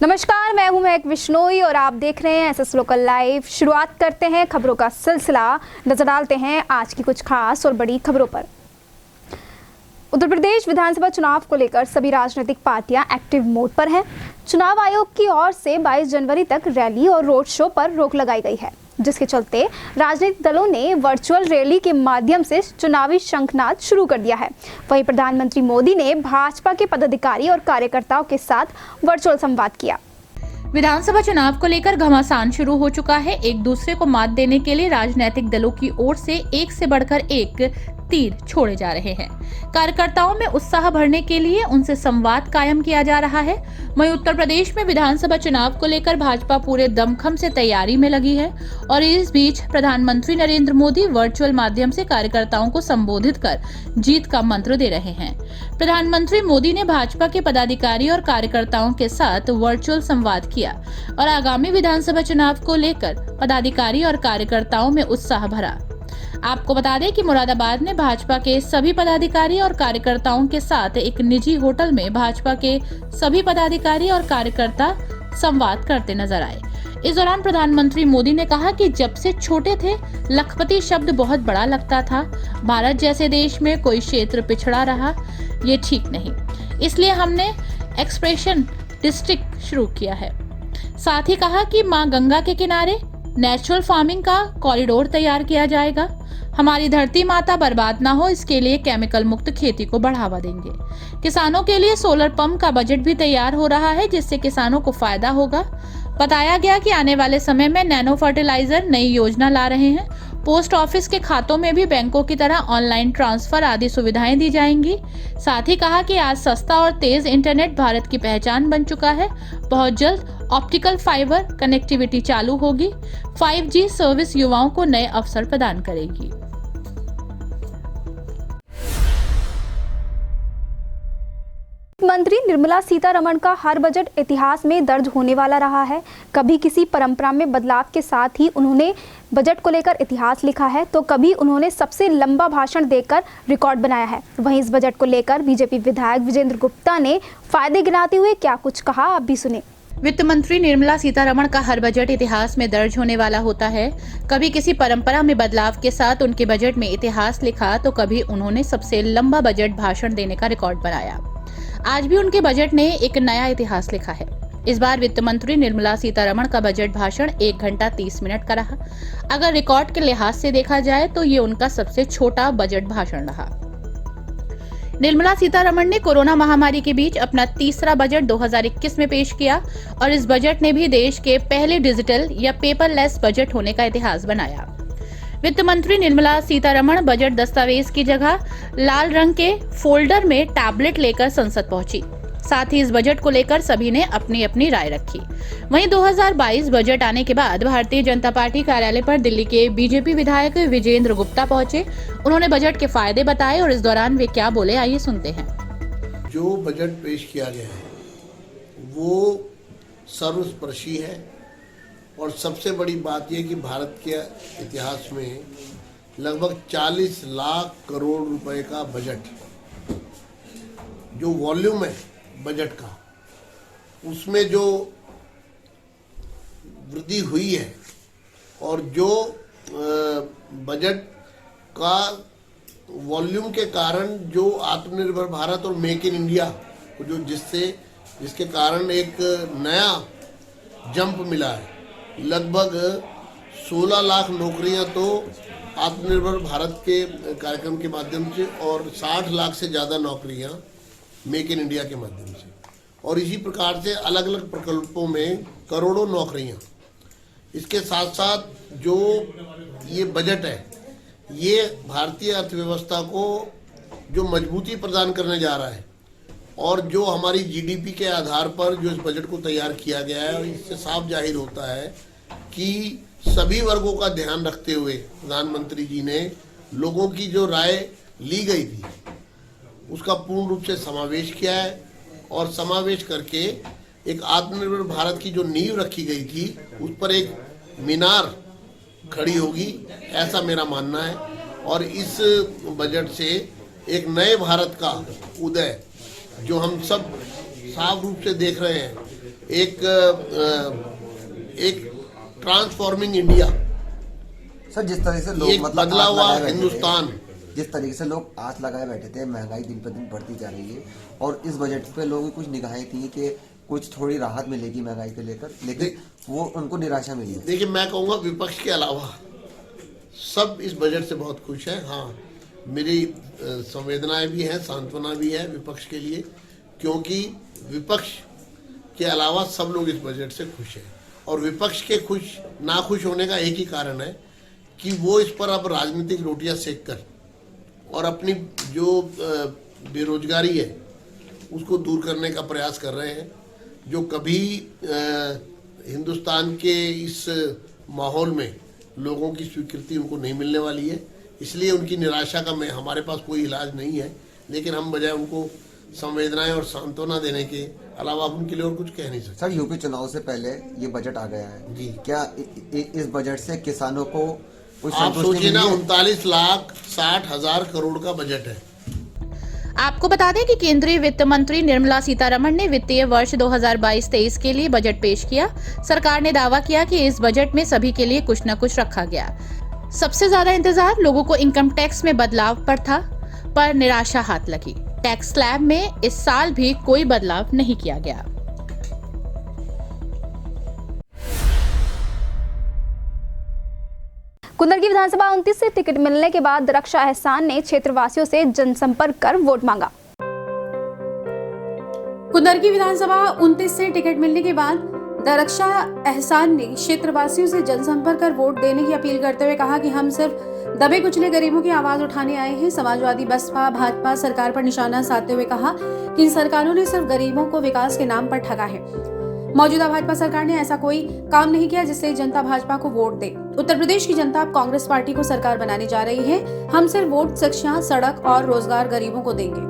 नमस्कार, मैं हूं महक विश्नोई और आप देख रहे हैं एसएस लोकल लाइव। शुरुआत करते हैं खबरों का सिलसिला। नजर डालते हैं आज की कुछ खास और बड़ी खबरों पर। उत्तर प्रदेश विधानसभा चुनाव को लेकर सभी राजनीतिक पार्टियां एक्टिव मोड पर हैं। चुनाव आयोग की ओर से 22 जनवरी तक रैली और रोड शो पर रोक लगाई गई है, जिसके चलते राजनीतिक दलों ने वर्चुअल रैली के माध्यम से चुनावी शंखनाद शुरू कर दिया है। वहीं प्रधानमंत्री मोदी ने भाजपा के पदाधिकारी और कार्यकर्ताओं के साथ वर्चुअल संवाद किया। विधानसभा चुनाव को लेकर घमासान शुरू हो चुका है। एक दूसरे को मात देने के लिए राजनीतिक दलों की ओर से एक से बढ़कर एक तीर छोड़े जा रहे हैं। कार्यकर्ताओं में उत्साह भरने के लिए उनसे संवाद कायम किया जा रहा है। वहीं उत्तर प्रदेश में विधानसभा चुनाव को लेकर भाजपा पूरे दमखम से तैयारी में लगी है और इस बीच प्रधानमंत्री नरेंद्र मोदी वर्चुअल माध्यम से कार्यकर्ताओं को संबोधित कर जीत का मंत्र दे रहे हैं। प्रधानमंत्री मोदी ने भाजपा के पदाधिकारी और कार्यकर्ताओं के साथ वर्चुअल संवाद किया और आगामी विधानसभा चुनाव को लेकर पदाधिकारी और कार्यकर्ताओं में उत्साह भरा। आपको बता दें कि मुरादाबाद में भाजपा के सभी पदाधिकारी और कार्यकर्ताओं के साथ एक निजी होटल में भाजपा के सभी पदाधिकारी और कार्यकर्ता संवाद करते नजर आए। इस दौरान प्रधानमंत्री मोदी ने कहा कि जब से छोटे थे लखपति शब्द बहुत बड़ा लगता था। भारत जैसे देश में कोई क्षेत्र पिछड़ा रहा, ये ठीक नहीं। इसलिए हमने एक्सप्रेशन डिस्ट्रिक्ट शुरू किया है। साथ ही कहा कि मां गंगा के किनारे नेचुरल फार्मिंग का कॉरिडोर तैयार किया जाएगा। हमारी धरती माता बर्बाद ना हो, इसके लिए केमिकल मुक्त खेती को बढ़ावा देंगे। किसानों के लिए सोलर पंप का बजट भी तैयार हो रहा है, जिससे किसानों को फायदा होगा। बताया गया कि आने वाले समय में नैनो फर्टिलाइजर नई योजना ला रहे हैं। पोस्ट ऑफिस के खातों में भी बैंकों की तरह ऑनलाइन ट्रांसफर आदि सुविधाएं दी जाएंगी। साथ ही कहा कि आज सस्ता और तेज इंटरनेट भारत की पहचान बन चुका है। बहुत जल्द ऑप्टिकल फाइबर कनेक्टिविटी चालू होगी। 5G सर्विस युवाओं को नए अवसर प्रदान करेगी। मंत्री निर्मला सीतारमण का हर बजट इतिहास में दर्ज होने वाला रहा है। कभी किसी परंपरा में बदलाव के साथ ही उन्होंने बजट को लेकर इतिहास लिखा है, तो कभी उन्होंने सबसे लंबा भाषण देकर रिकॉर्ड बनाया है। वहीं इस बजट को लेकर बीजेपी विधायक विजेंद्र गुप्ता ने फायदे गिनाते हुए क्या कुछ कहा, आप भी सुने। वित्त मंत्री निर्मला सीतारमण का हर बजट इतिहास में दर्ज होने वाला होता है। कभी किसी परंपरा में बदलाव के साथ उनके बजट में इतिहास लिखा, तो कभी उन्होंने सबसे लंबा बजट भाषण देने का रिकॉर्ड बनाया। आज भी उनके बजट ने एक नया इतिहास लिखा है। इस बार वित्त मंत्री निर्मला सीतारमण का बजट भाषण 1 घंटा 30 मिनट का रहा। अगर रिकॉर्ड के लिहाज से देखा जाए तो ये उनका सबसे छोटा बजट भाषण रहा। निर्मला सीतारमण ने कोरोना महामारी के बीच अपना तीसरा बजट 2021 में पेश किया और इस बजट ने भी देश के पहले डिजिटल या पेपरलेस बजट होने का इतिहास बनाया। वित्त मंत्री निर्मला सीतारमण बजट दस्तावेज की जगह लाल रंग के फोल्डर में टैबलेट लेकर संसद पहुंची। साथ ही इस बजट को लेकर सभी ने अपनी अपनी राय रखी। वहीं 2022 बजट आने के बाद भारतीय जनता पार्टी कार्यालय पर दिल्ली के बीजेपी विधायक विजेंद्र गुप्ता पहुंचे। उन्होंने बजट के फायदे बताए और इस दौरान वे क्या बोले, आइए सुनते हैं। जो बजट पेश किया गया है वो सर्वस्पर्शी है और सबसे बड़ी बात यह कि भारत के इतिहास में लगभग 40 लाख करोड़ रुपए का बजट, जो वॉल्यूम है बजट का, उसमें जो वृद्धि हुई है और जो बजट का वॉल्यूम के कारण जो आत्मनिर्भर भारत और मेक इन इंडिया जो जिसके कारण एक नया जंप मिला है। लगभग 16 लाख नौकरियां तो आत्मनिर्भर भारत के कार्यक्रम के माध्यम से और 60 लाख से ज़्यादा नौकरियां मेक इन इंडिया के माध्यम से, और इसी प्रकार से अलग अलग प्रकल्पों में करोड़ों नौकरियां। इसके साथ साथ जो ये बजट है ये भारतीय अर्थव्यवस्था को जो मजबूती प्रदान करने जा रहा है और जो हमारी जीडीपी के आधार पर जो इस बजट को तैयार किया गया है, और इससे साफ जाहिर होता है कि सभी वर्गों का ध्यान रखते हुए प्रधानमंत्री जी ने लोगों की जो राय ली गई थी उसका पूर्ण रूप से समावेश किया है और समावेश करके एक आत्मनिर्भर भारत की जो नींव रखी गई थी उस पर एक मीनार खड़ी होगी, ऐसा मेरा मानना है। और इस बजट से एक नए भारत का उदय जो हम सब साफ रूप से देख रहे हैं एक ट्रांसफॉर्मिंग इंडिया, सर जिस तरह से लोग एक बदला आस हुआ लगाए बैठे थे, हिंदुस्तान, जिस तरीके से लोग आस लगाए बैठे थे, महंगाई दिन पर दिन बढ़ती जा रही है और इस बजट पे लोगों की कुछ निगाहें थी कि कुछ थोड़ी राहत मिलेगी महंगाई को लेकर, लेकिन वो उनको निराशा मिली है। देखिए मैं कहूँगा विपक्ष के अलावा सब इस बजट से बहुत खुश हैं। हाँ, मेरी संवेदनाएं भी हैं, सांत्वना भी है विपक्ष के लिए, क्योंकि विपक्ष के अलावा सब लोग इस बजट से खुश हैं। और विपक्ष के नाखुश होने का एक ही कारण है कि वो इस पर अब राजनीतिक रोटियां सेक कर और अपनी जो बेरोजगारी है उसको दूर करने का प्रयास कर रहे हैं, जो कभी हिंदुस्तान के इस माहौल में लोगों की स्वीकृति उनको नहीं मिलने वाली है। इसलिए उनकी निराशा का हमारे पास कोई इलाज नहीं है, लेकिन हम बजाय उनको संवेदनाएं और सांत्वना देने के अलावा उनके लिए और कुछ कह नहीं सकते। सर यूपी चुनाव से पहले ये बजट आ गया है जी, क्या इस बजट से किसानों को कुछ आप संतुष्टि सोचिए ना, मिली है? 39,60,000 करोड़ का बजट है। आपको बता दें कि केंद्रीय वित्त मंत्री निर्मला सीतारमण ने वित्तीय वर्ष 2022-23 के लिए बजट पेश किया। सरकार ने दावा किया कि इस बजट में सभी के लिए कुछ न कुछ रखा गया। सबसे ज्यादा इंतजार लोगों को इनकम टैक्स में बदलाव पर था, पर निराशा हाथ लगी। टैक्स स्लैब में इस साल भी कोई बदलाव नहीं किया गया। कुंदरगी विधानसभा 29 से टिकट मिलने के बाद दरक्षा एहसान ने क्षेत्रवासियों से जनसंपर्क कर वोट मांगा। कुंदरगी विधानसभा 29 से टिकट मिलने के बाद दरक्षा एहसान ने क्षेत्रवासियों से जनसंपर्क कर वोट देने की अपील करते हुए कहा कि हम सिर्फ दबे कुचले गरीबों की आवाज उठाने आए हैं। समाजवादी बसपा भाजपा सरकार पर निशाना साधते हुए कहा कि इन सरकारों ने सिर्फ गरीबों को विकास के नाम पर ठगा है। मौजूदा भाजपा सरकार ने ऐसा कोई काम नहीं किया जिससे जनता भाजपा को वोट दे। उत्तर प्रदेश की जनता अब कांग्रेस पार्टी को सरकार बनाने जा रही है। हम सिर्फ वोट, शिक्षा, सड़क और रोजगार गरीबों को देंगे।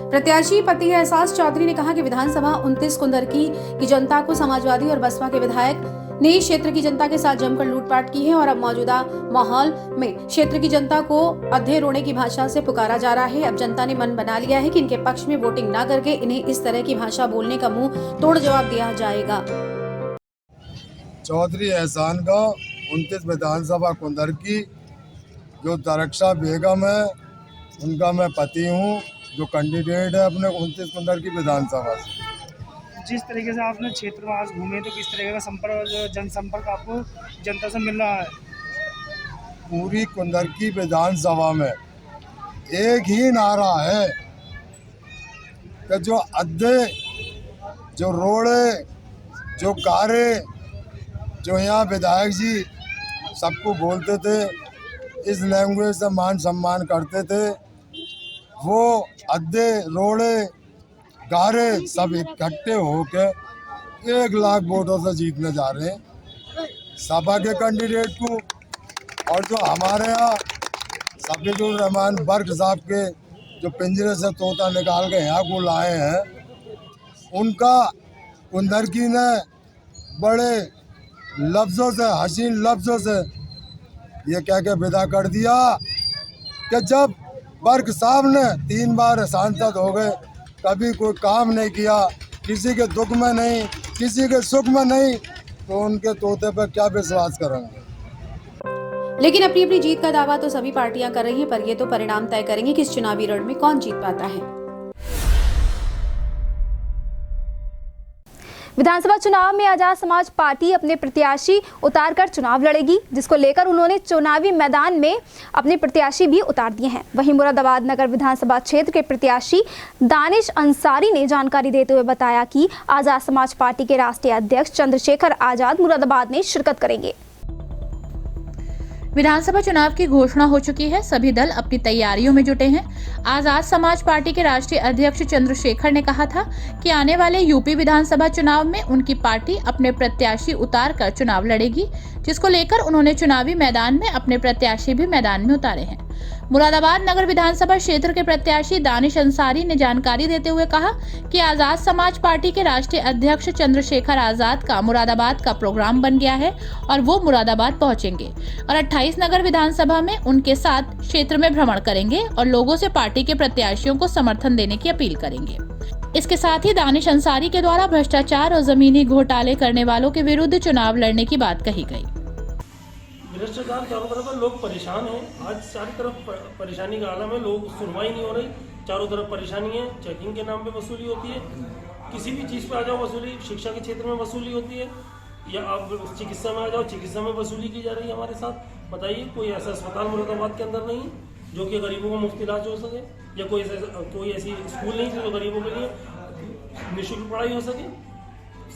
प्रत्याशी पति एहसास चौधरी ने कहा कि विधानसभा 29 कुंदरगी की जनता को समाजवादी और बसपा के विधायक ने इस क्षेत्र की जनता के साथ जमकर लूटपाट की है और अब मौजूदा माहौल में क्षेत्र की जनता को अधे रोने की भाषा से पुकारा जा रहा है। अब जनता ने मन बना लिया है कि इनके पक्ष में वोटिंग ना करके इन्हें इस तरह की भाषा बोलने का मुंह तोड़ जवाब दिया जाएगा। चौधरी एहसान का 29 विधानसभा कुंदरगी जो दरक्षा बेगम है उनका मैं पति हूँ, जो कैंडिडेट है अपने 29 कुंदरगी विधानसभा से। जिस तरीके से आपने क्षेत्र में आज घूमे तो किस तरह का जनसंपर्क आपको जनता से मिल रहा है? पूरी कुंदरगी विधानसभा में एक ही नारा है कि जो अड्डे, जो रोड़े, जो कारे, जो यहाँ विधायक जी सबको बोलते थे, इस लैंग्वेज से मान सम्मान करते थे, वो अड्डे, रोड़े, गारे सब इकट्ठे होके 1 लाख वोटों से जीतने जा रहे हैं सपा के कैंडिडेट को। और जो हमारे यहाँ सफीकुर रहमान बर्क साहब के जो पिंजरे से तोता निकाल के यहाँ को लाए हैं, उनका कुंदरगी ने बड़े लफ्ज़ों से, हसीन लफ्ज़ों से ये कह के विदा कर दिया कि जब बर्क साहब ने 3 बार सांसद हो गए, कभी कोई काम नहीं किया, किसी के दुख में नहीं, किसी के सुख में नहीं, तो उनके तोते पर क्या विश्वास करेंगे। लेकिन अपनी अपनी जीत का दावा तो सभी पार्टियां कर रही हैं, पर ये तो परिणाम तय करेंगे कि इस चुनावी रण में कौन जीत पाता है। विधानसभा चुनाव में आजाद समाज पार्टी अपने प्रत्याशी उतारकर चुनाव लड़ेगी, जिसको लेकर उन्होंने चुनावी मैदान में अपने प्रत्याशी भी उतार दिए हैं। वहीं मुरादाबाद नगर विधानसभा क्षेत्र के प्रत्याशी दानिश अंसारी ने जानकारी देते हुए बताया कि आजाद समाज पार्टी के राष्ट्रीय अध्यक्ष चंद्रशेखर आजाद मुरादाबाद में शिरकत करेंगे। विधानसभा चुनाव की घोषणा हो चुकी है, सभी दल अपनी तैयारियों में जुटे हैं। आजाद समाज पार्टी के राष्ट्रीय अध्यक्ष चंद्रशेखर ने कहा था कि आने वाले यूपी विधानसभा चुनाव में उनकी पार्टी अपने प्रत्याशी उतार कर चुनाव लड़ेगी, जिसको लेकर उन्होंने चुनावी मैदान में अपने प्रत्याशी भी मैदान में उतारे हैं। मुरादाबाद नगर विधानसभा क्षेत्र के प्रत्याशी दानिश अंसारी ने जानकारी देते हुए कहा कि आजाद समाज पार्टी के राष्ट्रीय अध्यक्ष चंद्रशेखर आजाद का मुरादाबाद का प्रोग्राम बन गया है और वो मुरादाबाद पहुंचेंगे और 28 नगर विधानसभा में उनके साथ क्षेत्र में भ्रमण करेंगे और लोगों से पार्टी के प्रत्याशियों को समर्थन देने की अपील करेंगे। इसके साथ ही दानिश अंसारी के द्वारा भ्रष्टाचार और जमीनी घोटाले करने वालों के विरुद्ध चुनाव लड़ने की बात कही गई। भ्रष्टाचार चारों तरफ लोग परेशान हैं। आज चारों तरफ परेशानी का आलम है। लोग सुनवाई नहीं हो रही, चारों तरफ परेशानी है। चेकिंग के नाम पे वसूली होती है, किसी भी चीज़ पे आ जाओ वसूली। शिक्षा के क्षेत्र में वसूली होती है, या आप चिकित्सा में आ जाओ, चिकित्सा में वसूली की जा रही है हमारे साथ। बताइए, कोई ऐसा अस्पताल मुरादाबाद के अंदर नहीं है जो कि गरीबों को मुफ्त इलाज हो सके, या कोई ऐसी स्कूल नहीं जो गरीबों के लिए निःशुल्क पढ़ाई हो सके।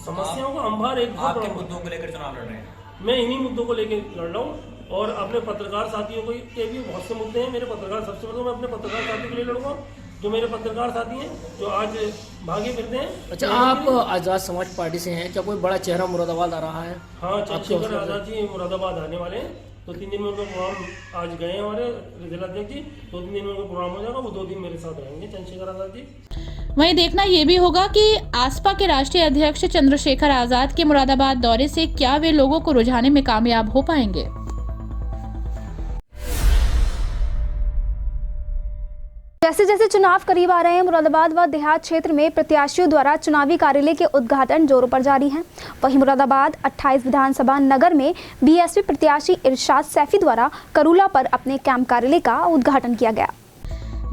समस्याओं का अंबार एक आपके मुद्दों को लेकर चुनाव लड़ रहे हैं। मैं इन्हीं मुद्दों को लेकर लड़ रहा हूँ, और अपने पत्रकार साथियों के भी बहुत से मुद्दे हैं। मेरे पत्रकार, सबसे पहले मैं अपने पत्रकार साथियों के लिए लड़ूंगा, जो मेरे पत्रकार साथी हैं जो आज भागे फिरते हैं। अच्छा, आप आज़ाद समाज पार्टी से हैं, क्या कोई बड़ा चेहरा मुरादाबाद आ रहा है? हाँ, चंद्रशेखर आज़ाद जी मुरादाबाद आने वाले हैं। 2-3 दिन में उनका प्रोग्राम आज गए हैं हमारे जिलाध्यक्ष जी। 2-3 दिन में उनका प्रोग्राम हो जाएगा, वो 2 दिन मेरे साथ रहेंगे चंद्रशेखर आज़ाद जी। वहीं देखना ये भी होगा कि आसपा के राष्ट्रीय अध्यक्ष चंद्रशेखर आजाद के मुरादाबाद दौरे से क्या वे लोगों को रुझाने में कामयाब हो पाएंगे। जैसे जैसे चुनाव करीब आ रहे हैं, मुरादाबाद व देहात क्षेत्र में प्रत्याशियों द्वारा चुनावी कार्यालय के उद्घाटन जोरों पर जारी हैं। वहीं मुरादाबाद 28 विधानसभा नगर में बीएसपी प्रत्याशी इरशाद सैफी द्वारा करूला पर अपने कैंप कार्यालय का उद्घाटन किया गया।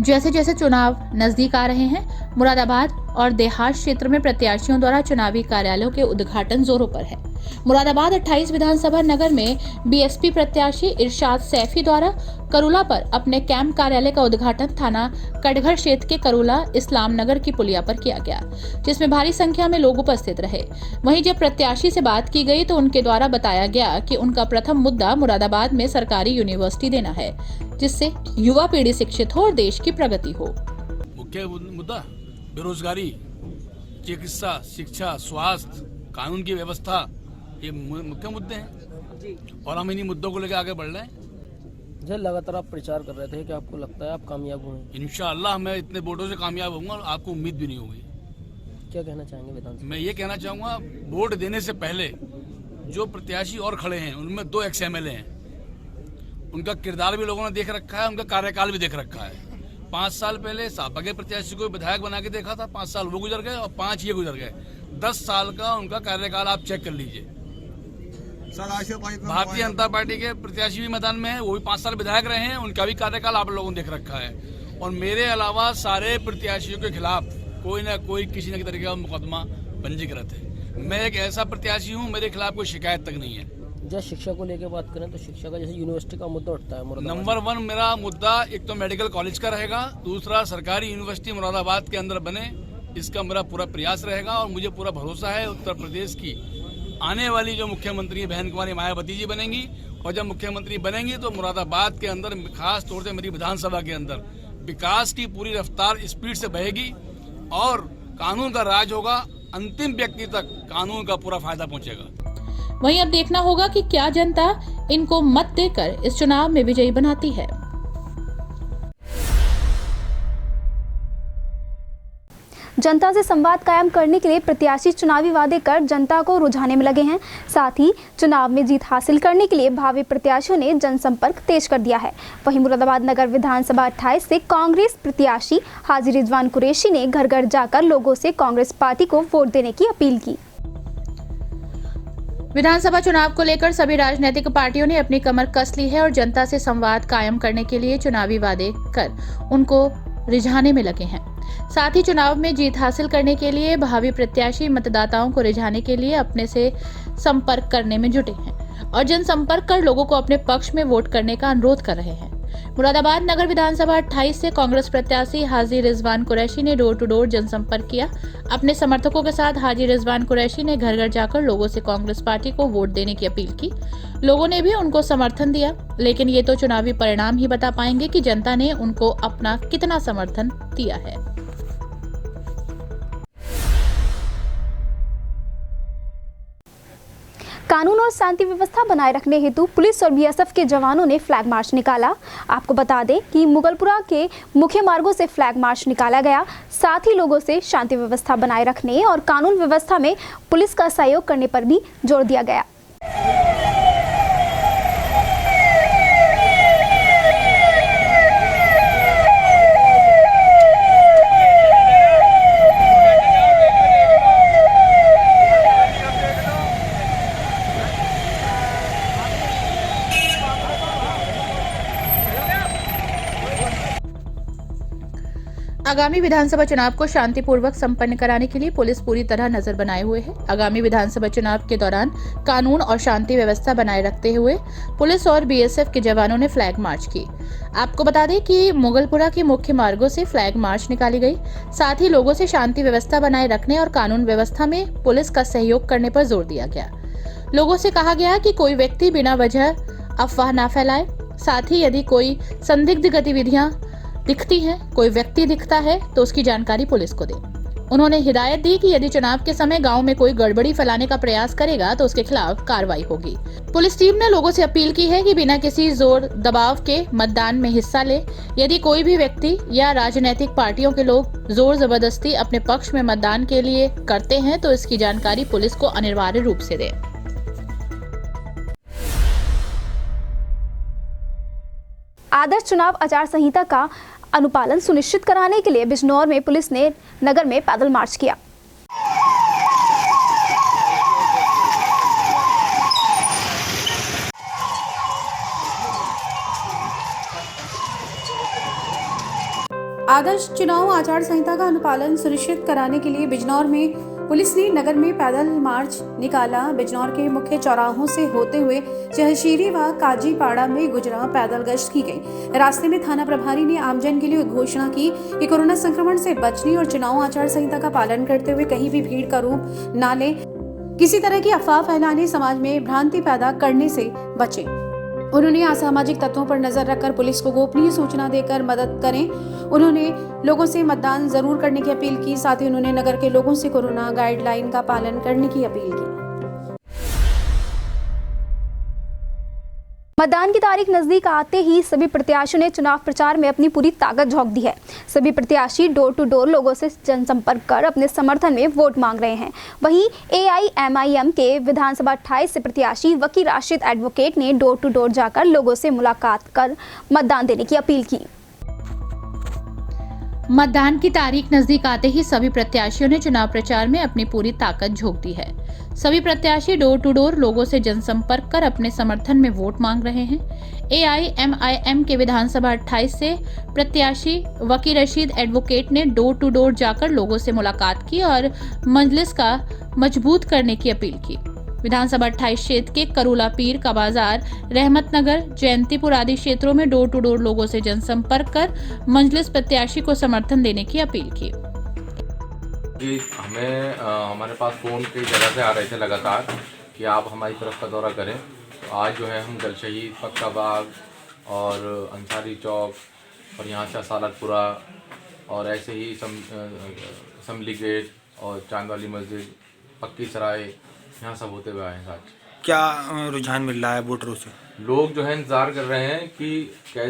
जैसे जैसे चुनाव नजदीक आ रहे हैं, मुरादाबाद और देहात क्षेत्र में प्रत्याशियों द्वारा चुनावी कार्यालयों के उद्घाटन जोरों पर है। मुरादाबाद 28 विधानसभा नगर में बीएसपी प्रत्याशी इरशाद सैफी द्वारा करूला पर अपने कैंप कार्यालय का उद्घाटन थाना कटघर क्षेत्र के करूला इस्लाम नगर की पुलिया पर किया गया, जिसमें भारी संख्या में लोग उपस्थित रहे। वहीं जब प्रत्याशी से बात की गई तो उनके द्वारा बताया गया कि उनका प्रथम मुद्दा मुरादाबाद में सरकारी यूनिवर्सिटी देना है, जिससे युवा पीढ़ी शिक्षित हो और देश की प्रगति हो। मुख्य मुद्दा बेरोजगारी, चिकित्सा, शिक्षा, स्वास्थ्य, कानून की व्यवस्था, ये मुख्य मुद्दे हैं और हम इन्हीं मुद्दों को लेकर आगे बढ़ रहे हैं। जो लगातार आप प्रचार कर रहे थे कि आपको लगता है आप कामयाब होंगे? इंशाअल्लाह मैं इतने वोटों से कामयाब होऊंगा, आपको उम्मीद भी नहीं होगी। क्या कहना चाहेंगे विधानसभा? मैं ये कहना चाहूँगा, वोट देने से पहले जो प्रत्याशी और खड़े हैं उनमें 2 ex-MLA हैं, उनका किरदार भी लोगों ने देख रखा है, उनका कार्यकाल भी देख रखा है। 5 साल पहले सापा के प्रत्याशी को विधायक बना के देखा था, 5 साल वो गुजर गए और 5 ये गुजर गए। 10 साल का उनका कार्यकाल आप चेक कर लीजिए। भारतीय जनता पार्टी के प्रत्याशी भी मैदान में है, वो भी 5 साल विधायक रहे हैं, उनका भी कार्यकाल आप लोगों ने देख रखा है। और मेरे अलावा सारे प्रत्याशियों के खिलाफ कोई ना कोई किसी न तरीके का मुकदमा पंजीकृत है। मैं एक ऐसा प्रत्याशी हूँ, मेरे खिलाफ कोई शिकायत तक नहीं है। जब शिक्षा को लेकर बात करें तो शिक्षा का जैसे यूनिवर्सिटी का मुद्दा उठता है, नंबर 1 मेरा मुद्दा एक तो मेडिकल कॉलेज का रहेगा, दूसरा सरकारी यूनिवर्सिटी मुरादाबाद के अंदर बने, इसका मेरा पूरा प्रयास रहेगा। और मुझे पूरा भरोसा है उत्तर प्रदेश की आने वाली जो मुख्यमंत्री बहन कुमारी मायावती जी बनेंगी, और जब मुख्यमंत्री बनेंगी तो मुरादाबाद के अंदर, खास तौर से मेरी विधानसभा के अंदर, विकास की पूरी रफ्तार स्पीड से बहेगी और कानून का राज होगा। अंतिम व्यक्ति तक कानून का पूरा फायदा पहुंचेगा। वहीं अब देखना होगा कि क्या जनता इनको मत देकर इस चुनाव में विजयी बनाती है। जनता से संवाद कायम करने के लिए प्रत्याशी चुनावी वादे कर जनता को रुझाने में लगे हैं। साथ ही चुनाव में जीत हासिल करने के लिए भावी प्रत्याशियों ने जनसंपर्क तेज कर दिया है। वहीं मुरादाबाद नगर विधानसभा 28 से कांग्रेस प्रत्याशी हाजी रिजवान कुरैशी ने घर घर जाकर लोगों से कांग्रेस पार्टी को वोट देने की अपील की। विधानसभा चुनाव को लेकर सभी राजनीतिक पार्टियों ने अपनी कमर कस ली है और जनता से संवाद कायम करने के लिए चुनावी वादे कर उनको रिझाने में लगे हैं। साथ ही चुनाव में जीत हासिल करने के लिए भावी प्रत्याशी मतदाताओं को रिझाने के लिए अपने से संपर्क करने में जुटे हैं और जनसंपर्क कर लोगों को अपने पक्ष में वोट करने का अनुरोध कर रहे हैं। मुरादाबाद नगर विधानसभा 28 से कांग्रेस प्रत्याशी हाजी रिजवान कुरैशी ने डोर टू डोर जनसंपर्क किया। अपने समर्थकों के साथ हाजी रिजवान कुरैशी ने घर घर जाकर लोगों से कांग्रेस पार्टी को वोट देने की अपील की। लोगों ने भी उनको समर्थन दिया, लेकिन ये तो चुनावी परिणाम ही बता पाएंगे कि जनता ने उनको अपना कितना समर्थन दिया है। कानून और शांति व्यवस्था बनाए रखने हेतु पुलिस और बीएसएफ के जवानों ने फ्लैग मार्च निकाला। आपको बता दें कि मुगलपुरा के मुख्य मार्गों से फ्लैग मार्च निकाला गया। साथ ही लोगों से शांति व्यवस्था बनाए रखने और कानून व्यवस्था में पुलिस का सहयोग करने पर भी जोर दिया गया। आगामी विधानसभा चुनाव को शांतिपूर्वक संपन्न कराने के लिए पुलिस पूरी तरह नजर बनाए हुए है। आगामी विधानसभा चुनाव के दौरान कानून और शांति व्यवस्था बनाए रखते हुए पुलिस और बीएसएफ के जवानों ने फ्लैग मार्च की। आपको बता दें कि मुगलपुरा के मुख्य मार्गों से फ्लैग मार्च निकाली गई। साथ ही लोगों से शांति व्यवस्था बनाए रखने और कानून व्यवस्था में पुलिस का सहयोग करने पर जोर दिया गया। लोगों से कहा गया कि कोई व्यक्ति बिना वजह अफवाह न फैलाए। साथ ही यदि कोई संदिग्ध गतिविधियां दिखती हैं, कोई व्यक्ति दिखता है तो उसकी जानकारी पुलिस को दे। उन्होंने हिदायत दी कि यदि चुनाव के समय गांव में कोई गड़बड़ी फैलाने का प्रयास करेगा तो उसके खिलाफ कार्रवाई होगी। पुलिस टीम ने लोगों से अपील की है कि बिना किसी जोर दबाव के मतदान में हिस्सा ले। यदि कोई भी व्यक्ति या राजनीतिक पार्टियों के लोग जोर जबरदस्ती अपने पक्ष में मतदान के लिए करते हैं तो इसकी जानकारी पुलिस को अनिवार्य रूप से दे। आदर्श चुनाव आचार संहिता का अनुपालन सुनिश्चित कराने के लिए बिजनौर में पुलिस ने नगर में पैदल मार्च किया। आदर्श चुनाव आचार संहिता का अनुपालन सुनिश्चित कराने के लिए बिजनौर में पुलिस ने नगर में पैदल मार्च निकाला। बिजनौर के मुख्य चौराहों से होते हुए चहशीरी व काजीपाड़ा में गुजरा पैदल गश्त की गई। रास्ते में थाना प्रभारी ने आमजन के लिए उद्घोषणा की कि कोरोना संक्रमण से बचने और चुनाव आचार संहिता का पालन करते हुए कहीं भी भीड़ का रूप न ले, किसी तरह की अफवाह फैलाने, समाज में भ्रांति पैदा करने से बचें। उन्होंने असामाजिक तत्वों पर नजर रखकर पुलिस को गोपनीय सूचना देकर मदद करें। उन्होंने लोगों से मतदान जरूर करने की अपील की। साथ ही उन्होंने नगर के लोगों से कोरोना गाइडलाइन का पालन करने की अपील की। मतदान की तारीख नजदीक आते ही सभी प्रत्याशियों ने चुनाव प्रचार में अपनी पूरी ताकत झोंक दी है। सभी प्रत्याशी डोर टू डोर लोगों से जनसंपर्क कर अपने समर्थन में वोट मांग रहे हैं। वहीं AIMIM के विधानसभा 28 से प्रत्याशी वकील राशिद एडवोकेट ने डोर टू डोर जाकर लोगों से मुलाकात कर मतदान देने की अपील की। मतदान की तारीख नजदीक आते ही सभी प्रत्याशियों ने चुनाव प्रचार में अपनी पूरी ताकत झोंक दी है। सभी प्रत्याशी डोर टू डोर लोगों से जनसंपर्क कर अपने समर्थन में वोट मांग रहे हैं। AIMIM के विधानसभा 28 से प्रत्याशी वकील रशीद एडवोकेट ने डोर टू डोर जाकर लोगों से मुलाकात की और मजलिस का मजबूत करने की अपील की। विधानसभा 28 क्षेत्र के करूला पीर का बाजार, रहमत नगर, जयंतीपुर आदि क्षेत्रों में डोर टू डोर लोगों से जनसंपर्क कर मजलिस प्रत्याशी को समर्थन देने की अपील की। हमें हमारे पास फ़ोन कई जगह से आ रहे थे लगातार कि आप हमारी तरफ का दौरा करें। तो आज जो है हम गल शहीद, पक्का बाग और अंसारी चौक और यहाँ से सालतपुरा और ऐसे ही असम्बली गेट और चांद वाली मस्जिद, पक्की सराय, यहाँ सब होते हुए आए हैं। आज क्या रुझान मिल रहा है वोटरों से? लोग जो है इंतज़ार कर रहे हैं कि क्या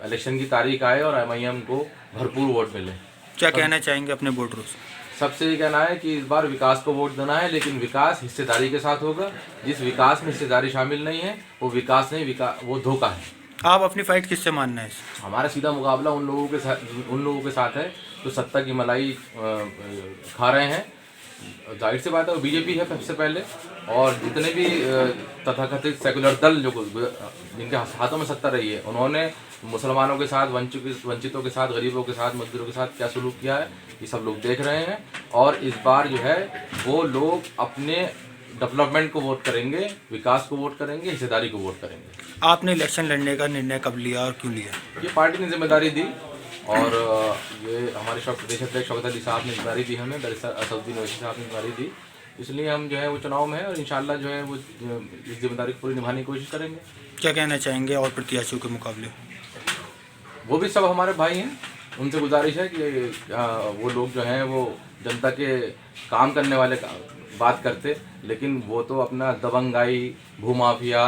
इलेक्शन की तारीख आए और MIM को भरपूर वोट मिले। क्या कहना चाहेंगे अपने वोटरों से? सबसे ये कहना है कि इस बार विकास को वोट देना है, लेकिन विकास हिस्सेदारी के साथ होगा। जिस विकास में हिस्सेदारी शामिल नहीं है वो विकास नहीं, वो धोखा है। आप अपनी फाइट किससे मानना है? हमारा सीधा मुकाबला उन लोगों के साथ है जो सत्ता की मलाई खा रहे हैं। जाहिर सी बात है वो बीजेपी है सबसे पहले, और जितने भी तथाकथित सेकुलर दल जो जिनके हाथों में सत्ता रही है, उन्होंने मुसलमानों के साथ, वंचितों के साथ, गरीबों के साथ, मजदूरों के साथ क्या सलूक किया है, ये सब लोग देख रहे हैं। और इस बार जो है वो लोग अपने डेवलपमेंट को वोट करेंगे, विकास को वोट करेंगे, हिस्सेदारी को वोट करेंगे। आपने इलेक्शन लड़ने का निर्णय कब लिया और क्यों लिया? ये पार्टी ने जिम्मेदारी दी और ये हमारे प्रदेश अध्यक्ष शौकत अली साहब ने जिम्मेदारी दी, हमें असदुद्दीन ओवैसी साहब ने जिम्मेदारी दी। इसलिए हम जो है वो चुनाव में है और इंशाल्लाह जो है वो इस जिम्मेदारी को पूरी निभाने की कोशिश करेंगे। क्या कहना चाहेंगे और प्रत्याशियों के मुकाबले? वो भी सब हमारे भाई हैं, उनसे गुजारिश है कि वो लोग जो हैं वो जनता के काम करने वाले बात करते, लेकिन वो तो अपना दबंगाई, भूमाफिया,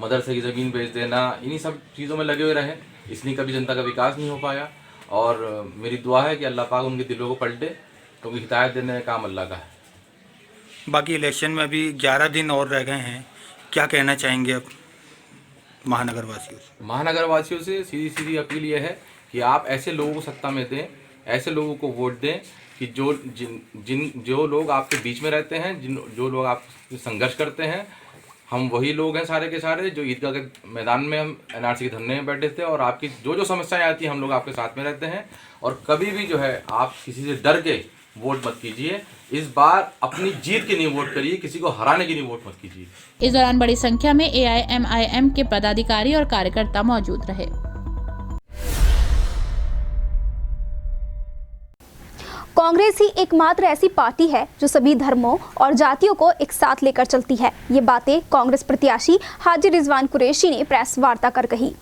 मदरसे की ज़मीन बेच देना, इन्हीं सब चीज़ों में लगे हुए रहे। इसलिए कभी जनता का विकास नहीं हो पाया। और मेरी दुआ है कि अल्लाह पाक उनके दिलों को पलटे, क्योंकि हिदायत देने का काम अल्लाह का है। बाकी इलेक्शन में अभी 11 दिन और रह गए हैं, क्या कहना चाहेंगे अब महानगर वासियों से? महानगर वासियों से सीधी अपील ये है कि आप ऐसे लोगों को सत्ता में दें, ऐसे लोगों को वोट दें कि जो लोग आपके बीच में रहते हैं, जो लोग आपसे संघर्ष करते हैं, हम वही लोग हैं सारे के सारे जो ईदगाह के मैदान में हम एनआरसी के धरने में बैठे थे, और आपकी जो जो समस्याएं आती हैं हम लोग आपके साथ में रहते हैं। और कभी भी जो है आप किसी से डर के वोट मत कीजिए। इस बार अपनी जीत के लिए वोट करिए, किसी को हराने के लिए वोट मत कीजिए। इस दौरान बड़ी संख्या में AIMIM के पदाधिकारी और कार्यकर्ता मौजूद रहे। कांग्रेस ही एकमात्र ऐसी पार्टी है जो सभी धर्मों और जातियों को एक साथ लेकर चलती है। ये बातें कांग्रेस प्रत्याशी हाजी रिजवान कुरैशी ने प्रेस वार्ता कर कही।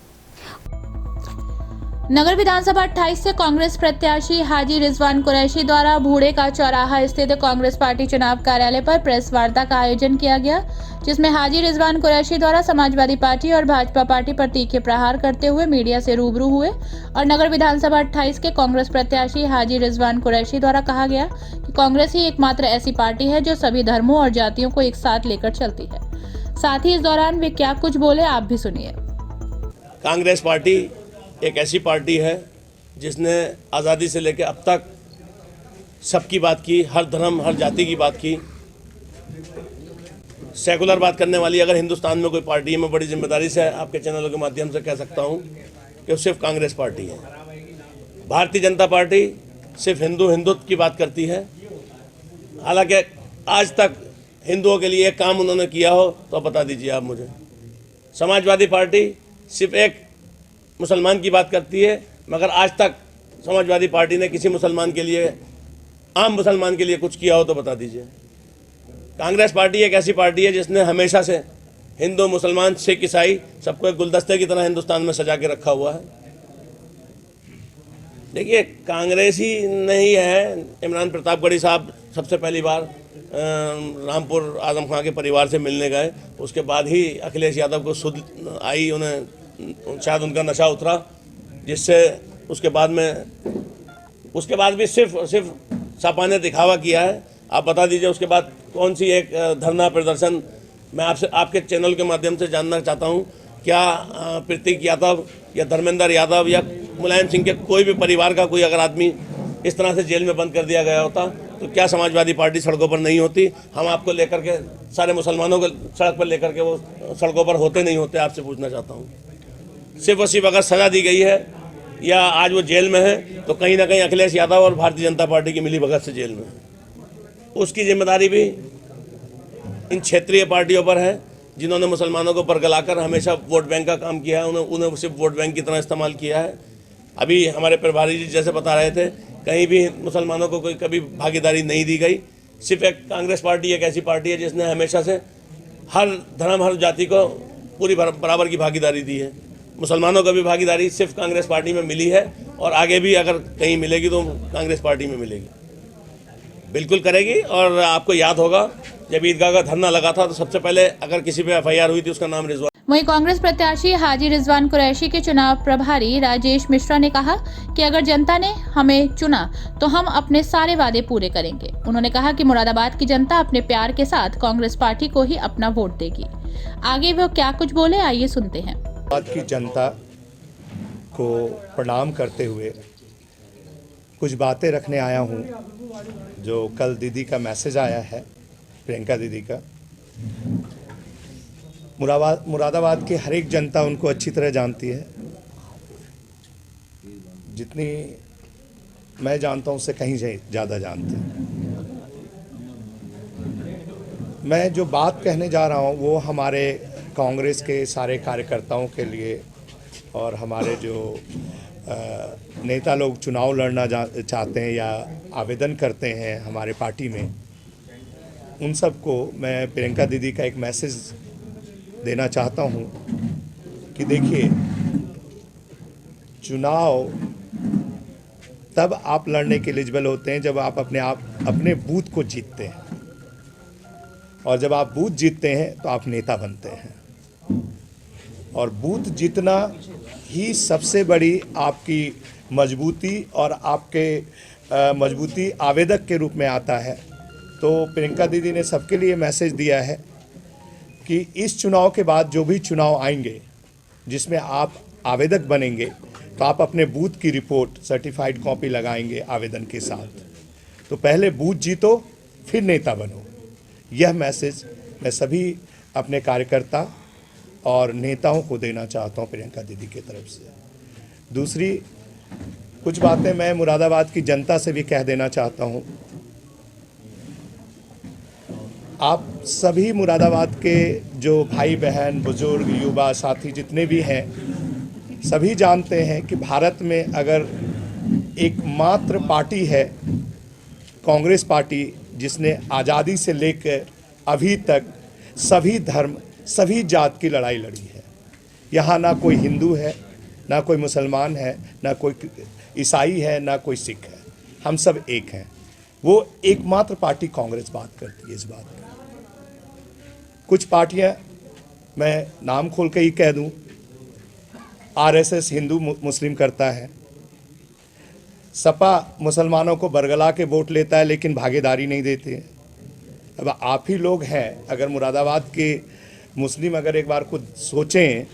नगर विधानसभा 28 से कांग्रेस प्रत्याशी हाजी रिजवान कुरैशी द्वारा भूड़े का चौराहा स्थित कांग्रेस पार्टी चुनाव कार्यालय पर प्रेस वार्ता का आयोजन किया गया, जिसमें हाजी रिजवान कुरैशी द्वारा समाजवादी पार्टी और भाजपा पार्टी पर तीखे प्रहार करते हुए मीडिया से रूबरू हुए। और नगर विधानसभा 28 के कांग्रेस प्रत्याशी हाजी रिजवान कुरैशी द्वारा कहा गया कि कांग्रेस ही एकमात्र ऐसी पार्टी है जो सभी धर्मों और जातियों को एक साथ लेकर चलती है। साथ ही इस दौरान वे क्या कुछ बोले, आप भी सुनिए। कांग्रेस पार्टी एक ऐसी पार्टी है जिसने आज़ादी से लेकर अब तक सबकी बात की, हर धर्म हर जाति की बात की। सेकुलर बात करने वाली अगर हिंदुस्तान में कोई पार्टी है, मैं बड़ी जिम्मेदारी से आपके चैनलों के माध्यम से कह सकता हूं कि वो सिर्फ कांग्रेस पार्टी है। भारतीय जनता पार्टी सिर्फ हिंदुत्व की बात करती है। हालांकि आज तक हिंदुओं के लिए एक काम उन्होंने किया हो तो बता दीजिए आप मुझे। समाजवादी पार्टी सिर्फ एक मुसलमान की बात करती है, मगर आज तक समाजवादी पार्टी ने किसी मुसलमान के लिए, आम मुसलमान के लिए कुछ किया हो तो बता दीजिए। कांग्रेस पार्टी एक ऐसी पार्टी है जिसने हमेशा से हिंदू, मुसलमान, सिख, ईसाई सबको एक गुलदस्ते की तरह हिंदुस्तान में सजा के रखा हुआ है। देखिए, कांग्रेस ही नहीं है। इमरान प्रतापगढ़ी साहब सबसे पहली बार रामपुर आजम खां के परिवार से मिलने गए, उसके बाद ही अखिलेश यादव को सुध आई, उन्हें शायद उनका नशा उतरा, जिससे उसके बाद भी सिर्फ सपा ने दिखावा किया है। आप बता दीजिए उसके बाद कौन सी एक धरना प्रदर्शन मैं आपसे आपके चैनल के माध्यम से जानना चाहता हूं। क्या प्रतीक यादव या धर्मेंद्र यादव या मुलायम सिंह के कोई भी परिवार का कोई अगर आदमी इस तरह से जेल में बंद कर दिया गया होता तो क्या समाजवादी पार्टी सड़कों पर नहीं होती? हम आपको लेकर के, सारे मुसलमानों को सड़क पर लेकर के वो सड़कों पर होते नहीं होते? आपसे पूछना चाहता हूँ। सिर्फ और सिर्फ अगर सज़ा दी गई है या आज वो जेल में है तो कहीं ना कहीं अखिलेश यादव और भारतीय जनता पार्टी की मिली भगत से जेल में है। उसकी जिम्मेदारी भी इन क्षेत्रीय पार्टियों पर है जिन्होंने मुसलमानों को बरगलाकर हमेशा वोट बैंक का काम किया है। उन्हें सिर्फ वोट बैंक की तरह इस्तेमाल किया है। अभी हमारे प्रभारी जी जैसे बता रहे थे, कहीं भी मुसलमानों को कोई कभी भागीदारी नहीं दी गई। सिर्फ एक कांग्रेस पार्टी एक ऐसी पार्टी है जिसने हमेशा से हर धर्म हर जाति को पूरी बराबर की भागीदारी दी है। मुसलमानों को भी भागीदारी सिर्फ कांग्रेस पार्टी में मिली है और आगे भी अगर कहीं मिलेगी तो कांग्रेस पार्टी में मिलेगी, बिल्कुल करेगी। और आपको याद होगा जब ईदगाह का धरना लगा था तो सबसे पहले अगर किसी पे FIR हुई थी उसका नाम रिजवान। वहीं कांग्रेस प्रत्याशी हाजी रिजवान कुरैशी के चुनाव प्रभारी राजेश मिश्रा ने कहा कि अगर जनता ने हमें चुना तो हम अपने सारे वादे पूरे करेंगे। उन्होंने कहा कि मुरादाबाद की जनता अपने प्यार के साथ कांग्रेस पार्टी को ही अपना वोट देगी। आगे वो क्या कुछ बोले, आइए सुनते हैं। मुरादाबाद की जनता को प्रणाम करते हुए कुछ बातें रखने आया हूं। जो कल दीदी का मैसेज आया है, प्रियंका दीदी का, मुरादाबाद की हर एक जनता उनको अच्छी तरह जानती है। जितनी मैं जानता हूं उससे कहीं ज़्यादा जानते हैं। मैं जो बात कहने जा रहा हूं वो हमारे कांग्रेस के सारे कार्यकर्ताओं के लिए और हमारे जो नेता लोग चुनाव लड़ना चाहते हैं या आवेदन करते हैं हमारे पार्टी में, उन सबको मैं प्रियंका दीदी का एक मैसेज देना चाहता हूं कि देखिए, चुनाव तब आप लड़ने के एलिजिबल होते हैं जब आप अपने बूथ को जीतते हैं, और जब आप बूथ जीतते हैं तो आप नेता बनते हैं। और बूथ जीतना ही सबसे बड़ी आपकी मजबूती और आपके मजबूती आवेदक के रूप में आता है। तो प्रियंका दीदी ने सबके लिए मैसेज दिया है कि इस चुनाव के बाद जो भी चुनाव आएंगे जिसमें आप आवेदक बनेंगे तो आप अपने बूथ की रिपोर्ट सर्टिफाइड कॉपी लगाएंगे आवेदन के साथ। तो पहले बूथ जीतो फिर नेता बनो। यह मैसेज मैं सभी अपने कार्यकर्ता और नेताओं को देना चाहता हूं प्रियंका दीदी की तरफ से। दूसरी कुछ बातें मैं मुरादाबाद की जनता से भी कह देना चाहता हूं। आप सभी मुरादाबाद के जो भाई बहन, बुजुर्ग, युवा साथी जितने भी हैं, सभी जानते हैं कि भारत में अगर एकमात्र पार्टी है कांग्रेस पार्टी, जिसने आज़ादी से लेकर अभी तक सभी धर्म, सभी जात की लड़ाई लड़ी है। यहाँ ना कोई हिंदू है, ना कोई मुसलमान है, ना कोई ईसाई है, ना कोई सिख है, हम सब एक हैं। वो एकमात्र पार्टी कांग्रेस बात करती है इस बात की। कुछ पार्टियां, मैं नाम खोल के ही कह दूं, आरएसएस हिंदू मुस्लिम करता है, सपा मुसलमानों को बरगला के वोट लेता है लेकिन भागीदारी नहीं देते हैं। अब आप ही लोग हैं, अगर मुरादाबाद के मुस्लिम अगर एक बार खुद सोचें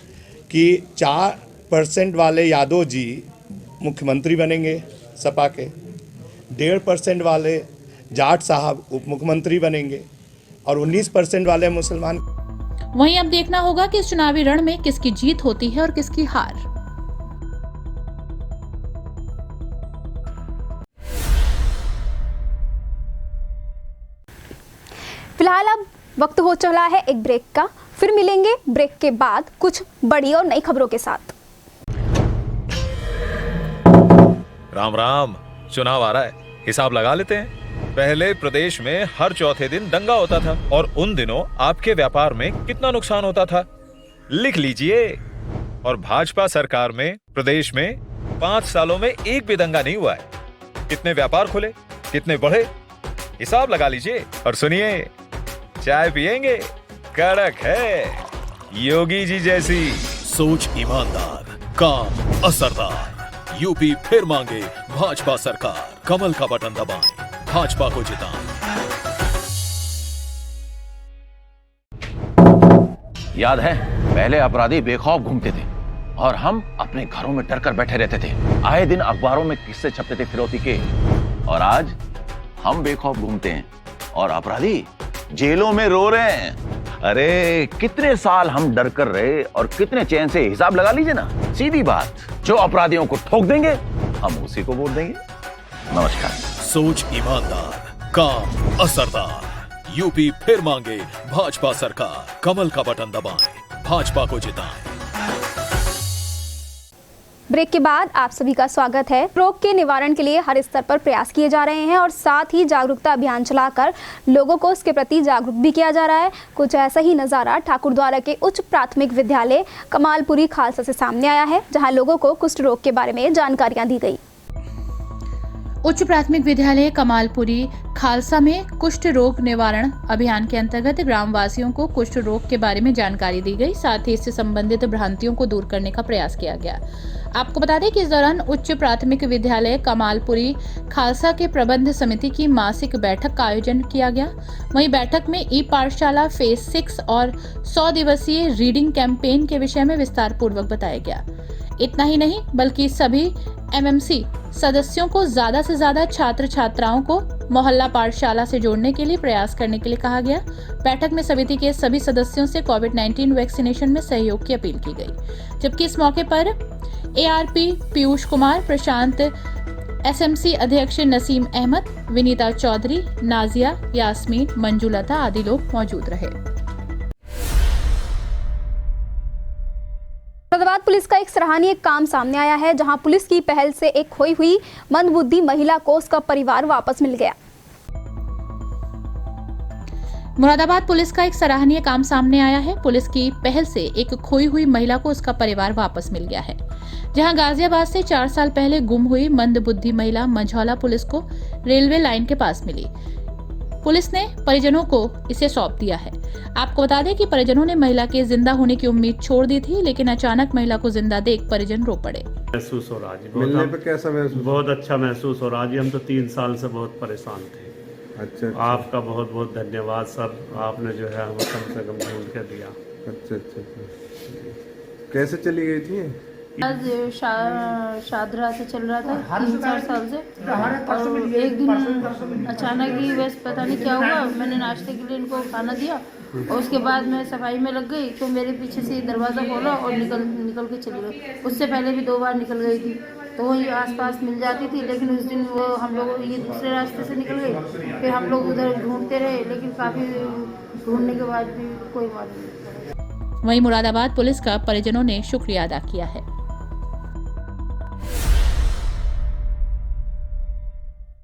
कि 4% वाले यादव जी मुख्यमंत्री बनेंगे सपा के, 1.5% वाले जाट साहब उप मुख्यमंत्री बनेंगे और 19% वाले मुसलमान। वहीं अब देखना होगा कि इस चुनावी रण में किसकी जीत होती है और किसकी हार। फिलहाल अब वक्त हो चला है एक ब्रेक का, फिर मिलेंगे ब्रेक के बाद कुछ बड़ी और नई खबरों के साथ। राम राम, चुनाव आ रहा है, हिसाब लगा लेते हैं। पहले प्रदेश में हर चौथे दिन दंगा होता था और उन दिनों आपके व्यापार में कितना नुकसान होता था, लिख लीजिए। और भाजपा सरकार में प्रदेश में 5 सालों में एक भी दंगा नहीं हुआ है। कितने व्यापार खुले, कितने बढ़े, हिसाब लगा लीजिए। और सुनिए, चाय पिएंगे, कड़क है, योगी जी जैसी। सोच ईमानदार, काम असरदार, यूपी फिर मांगे भाजपा सरकार। कमल का बटन दबाएं, भाजपा को जिताएं। याद है, पहले अपराधी बेखौफ घूमते थे और हम अपने घरों में डरकर बैठे रहते थे। आए दिन अखबारों में किस्से छपते थे फिरौती के, और आज हम बेखौफ घूमते हैं और अपराधी जेलों में रो रहे हैं। अरे कितने साल हम डर कर रहे और कितने चैन से, हिसाब लगा लीजिए ना। सीधी बात, जो अपराधियों को ठोक देंगे हम उसी को वोट देंगे। नमस्कार। सोच ईमानदार, काम असरदार, यूपी फिर मांगे भाजपा सरकार। कमल का बटन दबाएं, भाजपा को जिताएं। ब्रेक के बाद आप सभी का स्वागत है। रोग के निवारण के लिए हर स्तर पर प्रयास किए जा रहे हैं और साथ ही जागरूकता अभियान चलाकर लोगों को इसके प्रति जागरूक भी किया जा रहा है। कुछ ऐसा ही नज़ारा ठाकुरद्वारा के उच्च प्राथमिक विद्यालय कमालपुरी खालसा से सामने आया है, जहां लोगों को कुष्ठ रोग के बारे में जानकारियां दी गई। उच्च प्राथमिक विद्यालय कमालपुरी खालसा में कुष्ठ रोग निवारण अभियान के अंतर्गत ग्रामवासियों को कुष्ठ रोग के बारे में जानकारी दी गई। साथ ही इससे संबंधित भ्रांतियों को दूर करने का प्रयास किया गया। आपको बता दें कि इस दौरान उच्च प्राथमिक विद्यालय कमालपुरी खालसा के प्रबंध समिति की मासिक बैठक का आयोजन किया गया। वहीं बैठक में ई पाठशाला फेज 6 और 100 दिवसीय रीडिंग कैंपेन के विषय में विस्तार पूर्वक बताया गया। इतना ही नहीं, बल्कि सभी एमएमसी सदस्यों को ज्यादा से ज्यादा छात्र छात्राओं को मोहल्ला पाठशाला से जोड़ने के लिए प्रयास करने के लिए कहा गया। बैठक में समिति के सभी सदस्यों से कोविड-19 वैक्सीनेशन में सहयोग की अपील की गई। जबकि इस मौके पर एआरपी पीयूष कुमार, प्रशांत एसएमसी अध्यक्ष नसीम अहमद, विनीता चौधरी, नाजिया, यास्मीन, मंजुलता आदि लोग मौजूद रहे। मुरादाबाद पुलिस का एक सराहनीय काम सामने आया है, जहां पुलिस की पहल से एक खोई हुई मंदबुद्धि महिला को उसका परिवार वापस मिल गया। मुरादाबाद पुलिस का एक सराहनीय काम सामने आया है। पुलिस की पहल से एक खोई हुई महिला को उसका परिवार वापस मिल गया है। जहां गाजियाबाद से 4 साल पहले गुम हुई मंदबुद्धि महिला मंझौला पुलिस को रेलवे लाइन के पास मिली। पुलिस ने परिजनों को इसे सौंप दिया है। आपको बता दें कि परिजनों ने महिला के जिंदा होने की उम्मीद छोड़ दी थी, लेकिन अचानक महिला को जिंदा देख परिजन रो पड़े। महसूस हो रहा है, मिलने पे कैसा महसूस? बहुत अच्छा महसूस हो रहा है। हम तो 3 साल से बहुत परेशान थे। अच्छा। आपका बहुत बहुत धन्यवाद सर, आपने जो है हमें कम से कम ढूंढ के दिया। अच्छा। कैसे चली गई थी? आज शादरा से चल रहा था 3-4 साल से, और एक दिन अचानक ही बस पता नहीं क्या हुआ, मैंने नाश्ते के लिए इनको खाना दिया और उसके बाद मैं सफाई में लग गई तो मेरे पीछे से दरवाज़ा खोला और निकल के चली गई। उससे पहले भी 2 बार निकल गई थी, तो वही आसपास मिल जाती थी, लेकिन उस दिन वो हम लोग ये दूसरे रास्ते से निकल गई। फिर हम लोग उधर ढूंढते रहे, लेकिन काफ़ी ढूंढने के बाद भी कोई मालूम नहीं। वहीं मुरादाबाद पुलिस का परिजनों ने शुक्रिया अदा किया है।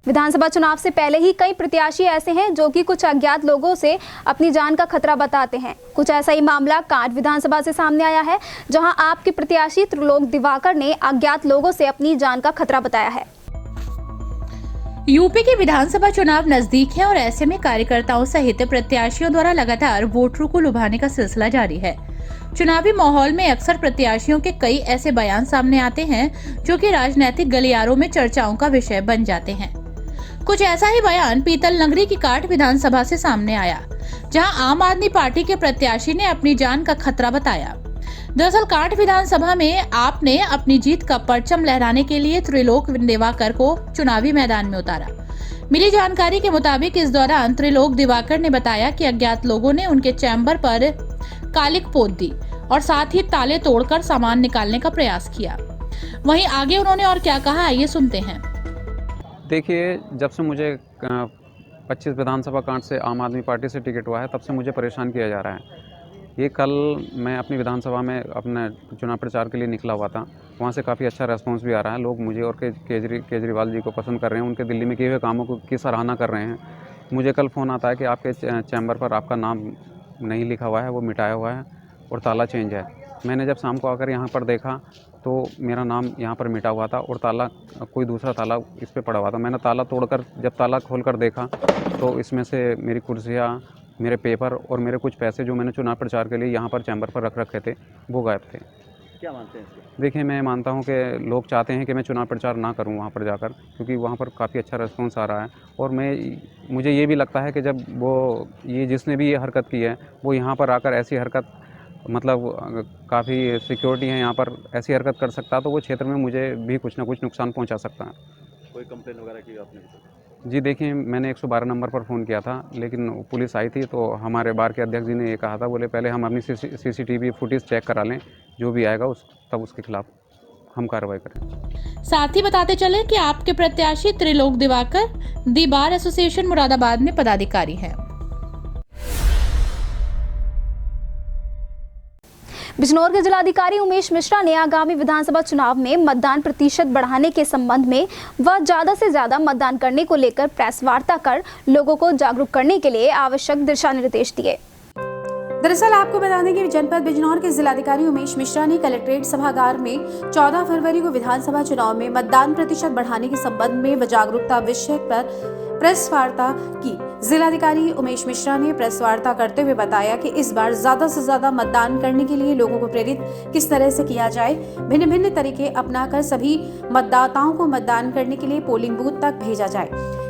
विधानसभा चुनाव से पहले ही कई प्रत्याशी ऐसे हैं जो कि कुछ अज्ञात लोगों से अपनी जान का खतरा बताते हैं। कुछ ऐसा ही मामला कांट विधानसभा से सामने आया है, जहां आपके प्रत्याशी त्रिलोक दिवाकर ने अज्ञात लोगों से अपनी जान का खतरा बताया है। यूपी के विधानसभा चुनाव नजदीक है और ऐसे में कार्यकर्ताओं सहित प्रत्याशियों द्वारा लगातार वोटरों को लुभाने का सिलसिला जारी है। चुनावी माहौल में अक्सर प्रत्याशियों के कई ऐसे बयान सामने आते हैं जो कि राजनीतिक गलियारों में चर्चाओं का विषय बन जाते हैं। कुछ ऐसा ही बयान पीतल नगरी की कांट विधानसभा से सामने आया, जहां आम आदमी पार्टी के प्रत्याशी ने अपनी जान का खतरा बताया। दरअसल कांट विधानसभा में आपने अपनी जीत का परचम लहराने के लिए त्रिलोक दिवाकर को चुनावी मैदान में उतारा। मिली जानकारी के मुताबिक इस दौरान त्रिलोक दिवाकर ने बताया कि अज्ञात लोगों ने उनके चैम्बर पर कालिक पोत दी और साथ ही ताले तोड़कर सामान निकालने का प्रयास किया। वहीं आगे उन्होंने और क्या कहा, आइए सुनते हैं। देखिए, जब से मुझे 25 विधानसभा कांट से आम आदमी पार्टी से टिकट हुआ है, तब से मुझे परेशान किया जा रहा है। ये कल मैं अपनी विधानसभा में अपने चुनाव प्रचार के लिए निकला हुआ था, वहाँ से काफ़ी अच्छा रेस्पॉन्स भी आ रहा है। लोग मुझे और केजरीवाल जी को पसंद कर रहे हैं, उनके दिल्ली में किए हुए कामों की सराहना कर रहे हैं। मुझे कल फ़ोन आता है कि आपके चैम्बर पर आपका नाम नहीं लिखा हुआ है, वो मिटाया हुआ है और ताला चेंज है। मैंने जब शाम को आकर यहाँ पर देखा तो मेरा नाम यहाँ पर मिटा हुआ था और ताला, कोई दूसरा ताला इस पर पड़ा हुआ था। मैंने ताला तोड़कर जब ताला खोलकर देखा तो इसमें से मेरी कुर्सियाँ, मेरे पेपर और मेरे कुछ पैसे जो मैंने चुनाव प्रचार के लिए यहाँ पर चैम्बर पर रख रखे थे, वो गायब थे। क्या मानते हैं इसको? देखिए, मैं मानता हूँ कि लोग चाहते हैं कि मैं चुनाव प्रचार ना करूँ वहाँ पर जाकर, क्योंकि वहाँ पर काफ़ी अच्छा रिस्पॉन्स आ रहा है। और मुझे ये भी लगता है कि जब ये जिसने भी ये हरकत की है, वो यहाँ पर आकर ऐसी हरकत, मतलब काफ़ी सिक्योरिटी है यहाँ पर, ऐसी हरकत कर सकता, तो वो क्षेत्र में मुझे भी कुछ ना कुछ नुकसान पहुँचा सकता है। कोई कंप्लेन वगैरह की आपने? जी देखिए, मैंने 112 नंबर पर फ़ोन किया था, लेकिन पुलिस आई थी तो हमारे बार के अध्यक्ष जी ने ये कहा था, बोले पहले हम अपनी CCTV फुटेज चेक करा लें, जो भी आएगा तब उसके खिलाफ हम कार्रवाई करें। साथ ही बताते चले कि आपके प्रत्याशी त्रिलोक दिवाकर दी बार एसोसिएशन मुरादाबाद में पदाधिकारी हैं। बिजनौर के जिलाधिकारी उमेश मिश्रा ने आगामी विधानसभा चुनाव में मतदान प्रतिशत बढ़ाने के संबंध में व ज्यादा से ज्यादा मतदान करने को लेकर प्रेस वार्ता कर लोगों को जागरूक करने के लिए आवश्यक दिशा निर्देश दिए। दरअसल आपको बता दें कि जनपद बिजनौर के जिलाधिकारी उमेश मिश्रा ने कलेक्ट्रेट सभागार में 14 फरवरी को विधानसभा चुनाव में मतदान प्रतिशत बढ़ाने के संबंध में व जागरूकता विषय पर प्रेस वार्ता की। जिलाधिकारी उमेश मिश्रा ने प्रेस वार्ता करते हुए बताया कि इस बार ज्यादा से ज्यादा मतदान करने के लिए लोगों को प्रेरित किस तरह से किया जाए। भिन्न भिन्न तरीके अपनाकर सभी मतदाताओं को मतदान करने के लिए पोलिंग बूथ तक भेजा जाए,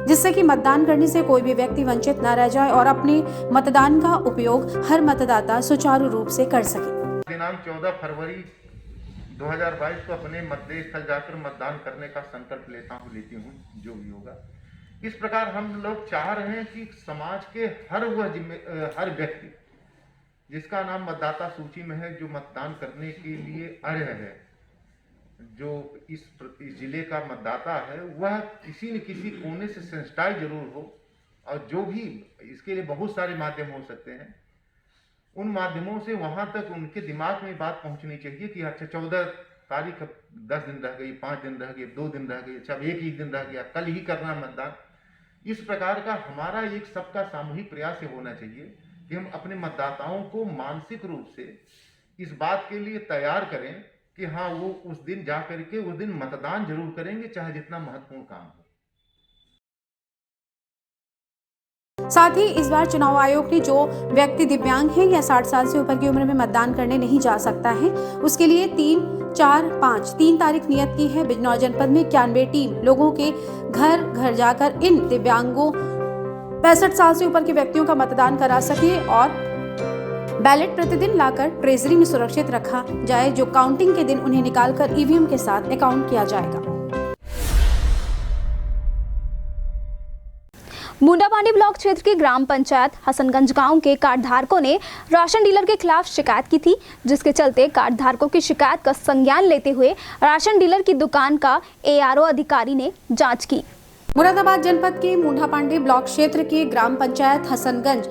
जिससे कि मतदान करने से कोई भी व्यक्ति वंचित न रह जाए और अपने मतदान का उपयोग हर मतदाता सुचारू रूप से कर सके। दिनांक 14 फरवरी 2022 को अपने मतदेय स्थल जाकर मतदान करने का संकल्प लेती हूँ, जो भी होगा। इस प्रकार हम लोग चाह रहे हैं कि समाज के हर व्यक्ति जिसका नाम मतदाता सूची में है, जो मतदान करने के लिए अर्ह है, जो इस जिले का मतदाता है, वह किसी न किसी कोने से सेंसिटाइज जरूर हो। और जो भी इसके लिए बहुत सारे माध्यम हो सकते हैं, उन माध्यमों से वहां तक उनके दिमाग में बात पहुंचनी चाहिए कि अच्छा 14 तारीख 10 दिन रह गई, 5 दिन रह गए, 2 दिन रह गए, अच्छा एक ही दिन रह गया, कल ही करना मतदान। इस प्रकार का हमारा एक सबका सामूहिक प्रयास ये होना चाहिए कि हम अपने मतदाताओं को मानसिक रूप से इस बात के लिए तैयार करें कि हाँ, वो उस दिन जा करके उस दिन मतदान जरूर करेंगे, चाहे जितना महत्वपूर्ण काम हो। साथ ही इस बार चुनाव आयोग ने जो व्यक्ति दिव्यांग है या 60 साल से ऊपर की उम्र में मतदान करने नहीं जा सकता है, उसके लिए 3, 4, 5 3 तारीख नियत की है। बिजनौर जनपद में 91 टीम लोगों के घर घर जाकर इन दिव्यांगों 65 साल से ऊपर के व्यक्तियों का मतदान करा सके और बैलेट प्रतिदिन लाकर ट्रेजरी में सुरक्षित रखा जाए, जो काउंटिंग के दिन उन्हें निकालकर ईवीएम के साथ अकाउंट किया जाएगा। मुंडापांडी ब्लॉक क्षेत्र के ग्राम पंचायत हसनगंज गांव के कार्ड धारकों ने राशन डीलर के खिलाफ शिकायत की थी, जिसके चलते कार्ड धारकों की शिकायत का संज्ञान लेते हुए राशन डीलर की दुकान का एआरओ अधिकारी ने जांच की। मुरादाबाद जनपद के मुंडापांडी ब्लॉक क्षेत्र के ग्राम पंचायत हसनगंज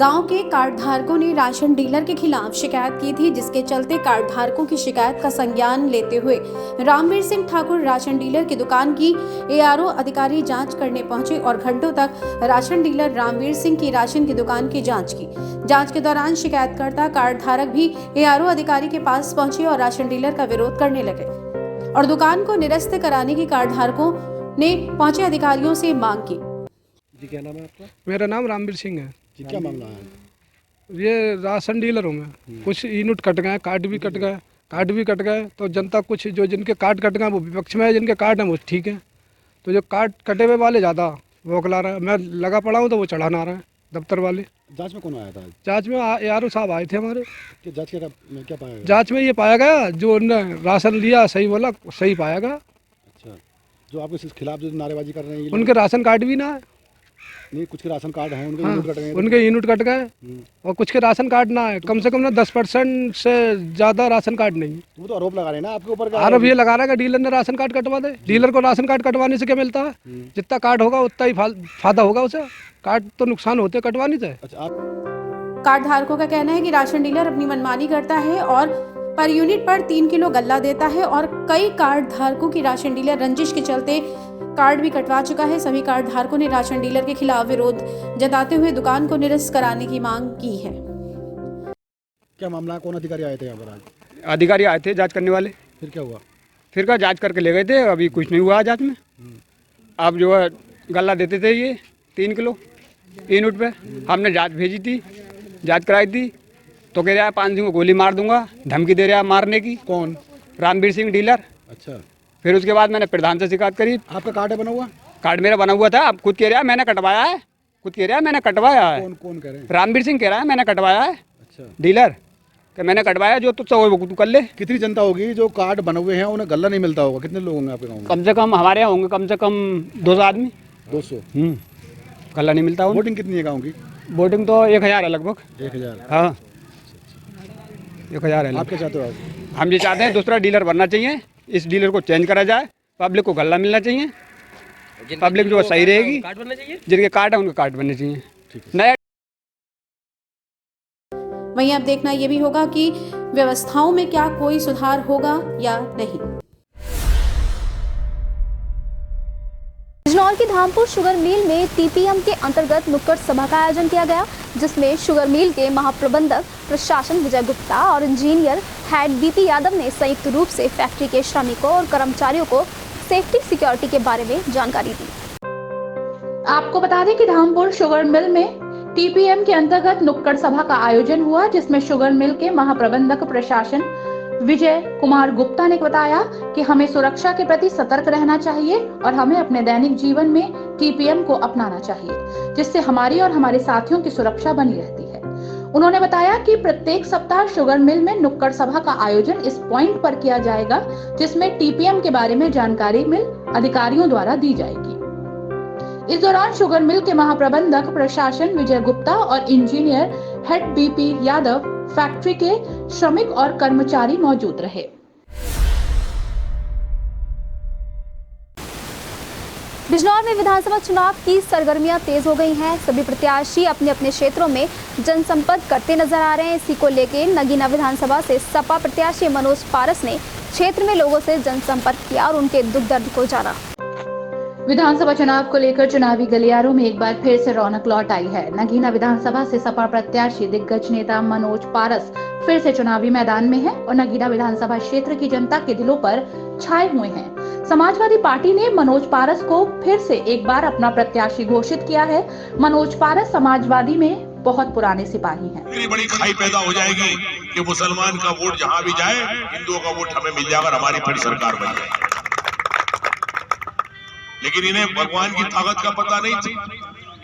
गांव के कार्ड धारकों ने राशन डीलर के खिलाफ शिकायत की थी, जिसके चलते कार्ड धारकों की शिकायत का संज्ञान लेते हुए रामवीर सिंह ठाकुर राशन डीलर की दुकान की एआरओ अधिकारी जांच करने पहुंचे और घंटों तक राशन डीलर रामवीर सिंह की राशन की दुकान की जांच की। जांच के दौरान शिकायतकर्ता कार्ड धारक भी एआरओ अधिकारी के पास पहुंचे और राशन डीलर का विरोध करने लगे और दुकान को निरस्त कराने की कार्ड धारकों ने पहुंचे अधिकारियों से मांग की। जी, क्या नाम है आपका? मेरा नाम रामवीर सिंह है जी। क्या मामला है? ये राशन डीलर हूँ मैं। कुछ यूनिट कट गए, कार्ड भी कट गए, तो जनता कुछ जो जिनके कार्ड कट गए वो विपक्ष में है, जिनके कार्ड हैं वो ठीक है। तो जो कार्ड कटे हुए वाले ज़्यादा वो खिला रहा है। मैं लगा पड़ा हूँ तो वो चढ़ाना आ रहा है दफ्तर वाले। जांच में कौन आया था? जांच में एआरओ साहब आए थे हमारे। कि जांच में क्या पाया गया? जांच में ये पाया गया जो उन्होंने राशन लिया सही बोला, सही पाया गया। अच्छा, जो आपके खिलाफ जो नारेबाजी कर रहे हैं उनके राशन कार्ड भी ना है। नहीं, कुछ के राशन कार्ड हैं, उनके हाँ, यूनिट कट गए। उनके यूनिट कट गए और कुछ के राशन कार्ड ना है। कम से कम ना 10% से ज़्यादा राशन कार्ड नहीं। वो तो आरोप लगा रहे हैं ना आपके ऊपर। आरोप ये लगा रहा है कि डीलर ने राशन कार्ड कटवा दे। डीलर को राशन कार्ड कटवाने से क्या मिलता है? जितना कार्ड होगा उतना ही फायदा होगा उसे। कार्ड तो नुकसान होते कटवाने से। अच्छा, कार्ड धारकों का कहना है कि राशन डीलर अपनी मनमानी करता है और पर यूनिट पर 3 किलो गल्ला देता है और कई कार्ड धारकों की राशन डीलर रंजिश के चलते कार्ड भी कटवा चुका है। सभी कार्ड धारकों ने राशन डीलर के खिलाफ विरोध जताते हुए दुकान को निरस्त कराने की मांग की है। क्या मामला है? कौन अधिकारी आए थे यहाँ पर आज? अधिकारी आए थे जांच करने वाले। फिर क्या हुआ? फिर का जांच करके ले गए थे। अभी कुछ नहीं हुआ जांच में। अब जो है गल्ला देते थे ये 3 किलो यूनिट पे। हमने जांच भेजी थी, जांच कराई थी तो कह रहा है 5 दिन को गोली मार दूंगा, धमकी दे रहा है मारने की। कौन? रामवीर सिंह डीलर। अच्छा, फिर उसके बाद मैंने प्रधान से शिकायत करी। आपका कार्ड है बना हुआ? कार्ड मेरा बना हुआ था। अब खुद कह रहा है मैंने कटवाया है। कौन कह रहे हैं? रामवीर सिंह कह रहा है मैंने कटवाया है। अच्छा, डीलर कि मैंने कटवाया, जो तुझसे वो तू कर ले। कितनी जनता होगी जो कार्ड बने हुए हैं उन्हें गल्ला नहीं मिलता होगा? कितने लोग होंगे आपके गाँव में? कम से कम हमारे यहाँ होंगे कम से कम 200 आदमी। 200? गल्ला नहीं मिलता। वोटिंग कितनी है गाँव की? वोटिंग तो 1000 है लगभग। 1000? हाँ, 1000 है। आप क्या चाहते हो? हम ये चाहते हैं दूसरा डीलर बनना चाहिए, इस डीलर को चेंज करा जाए, पब्लिक को गल्ला मिलना चाहिए, पब्लिक जो सही रहेगी। जिनके कार्ड है उनके कार्ड बनने चाहिए। नया वहीं अब देखना ये भी होगा कि व्यवस्थाओं में क्या कोई सुधार होगा या नहीं। बिजनौर की धामपुर शुगर मिल में टीपीएम के अंतर्गत नुक्कड़ सभा का आयोजन किया गया, जिसमें शुगर मिल के महाप्रबंधक प्रशासन विजय गुप्ता और इंजीनियर हेड बीपी यादव ने संयुक्त रूप से फैक्ट्री के श्रमिकों और कर्मचारियों को सेफ्टी सिक्योरिटी के बारे में जानकारी दी। आपको बता दें कि धामपुर शुगर मिल में टीपीएम के अंतर्गत नुक्कड़ सभा का आयोजन हुआ, जिसमें शुगर मिल के महाप्रबंधक प्रशासन विजय कुमार गुप्ता ने बताया कि हमें सुरक्षा के प्रति सतर्क रहना चाहिए और हमें अपने दैनिक जीवन में टीपीएम को अपनाना चाहिए, जिससे हमारी और हमारे साथियों की सुरक्षा बनी रहती है। उन्होंने बताया कि प्रत्येक सप्ताह शुगर मिल में नुक्कड़ सभा का आयोजन इस पॉइंट पर किया जाएगा, जिसमें टीपीएम के बारे में जानकारी मिल अधिकारियों द्वारा दी जाएगी। इस दौरान शुगर मिल के महाप्रबंधक प्रशासन विजय गुप्ता और engineer head BP Yadav, factory के श्रमिक और कर्मचारी मौजूद रहे। बिजनौर में विधानसभा चुनाव की सरगर्मियां तेज हो गई हैं। सभी प्रत्याशी अपने अपने क्षेत्रों में जनसंपर्क करते नजर आ रहे हैं। इसी को लेकर नगीना विधानसभा से सपा प्रत्याशी मनोज पारस ने क्षेत्र में लोगों से जनसंपर्क किया और उनके दुख दर्द को जाना। विधानसभा चुनाव को लेकर चुनावी गलियारों में एक बार फिर से रौनक लौट आई है। नगीना विधानसभा से सपा प्रत्याशी दिग्गज नेता मनोज पारस फिर से चुनावी मैदान में है और नगीना विधानसभा क्षेत्र की जनता के दिलों पर छाए हुए हैं। समाजवादी पार्टी ने मनोज पारस को फिर से एक बार अपना प्रत्याशी घोषित किया है। मनोज पारस समाजवादी में बहुत पुराने सिपाही हैं। बड़ी खाई पैदा हो जाएगी कि मुसलमान का वोट जहाँ भी जाए, हिंदुओं का वोट हमें मिल जाएगा, हमारी फिर सरकार बन जाएगी। लेकिन इन्हें भगवान की ताकत का पता नहीं थी,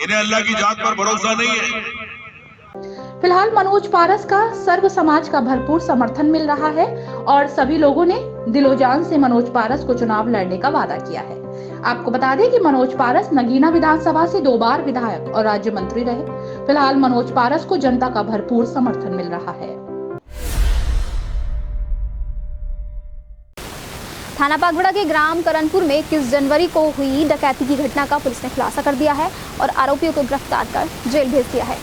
इन्हें अल्लाह की जात पर भरोसा नहीं है। फिलहाल मनोज पारस का सर्व समाज का भरपूर समर्थन मिल रहा है और सभी लोगों ने दिलोजान से मनोज पारस को चुनाव लड़ने का वादा किया है। आपको बता दें कि मनोज पारस नगीना विधानसभा से 2 बार विधायक और राज्य मंत्री रहे। फिलहाल मनोज पारस को जनता का भरपूर समर्थन मिल रहा है। थाना पागवड़ा के ग्राम करणपुर में 21 जनवरी को हुई डकैती की घटना का पुलिस ने खुलासा कर दिया है और आरोपियों को गिरफ्तार कर जेल भेज दिया है।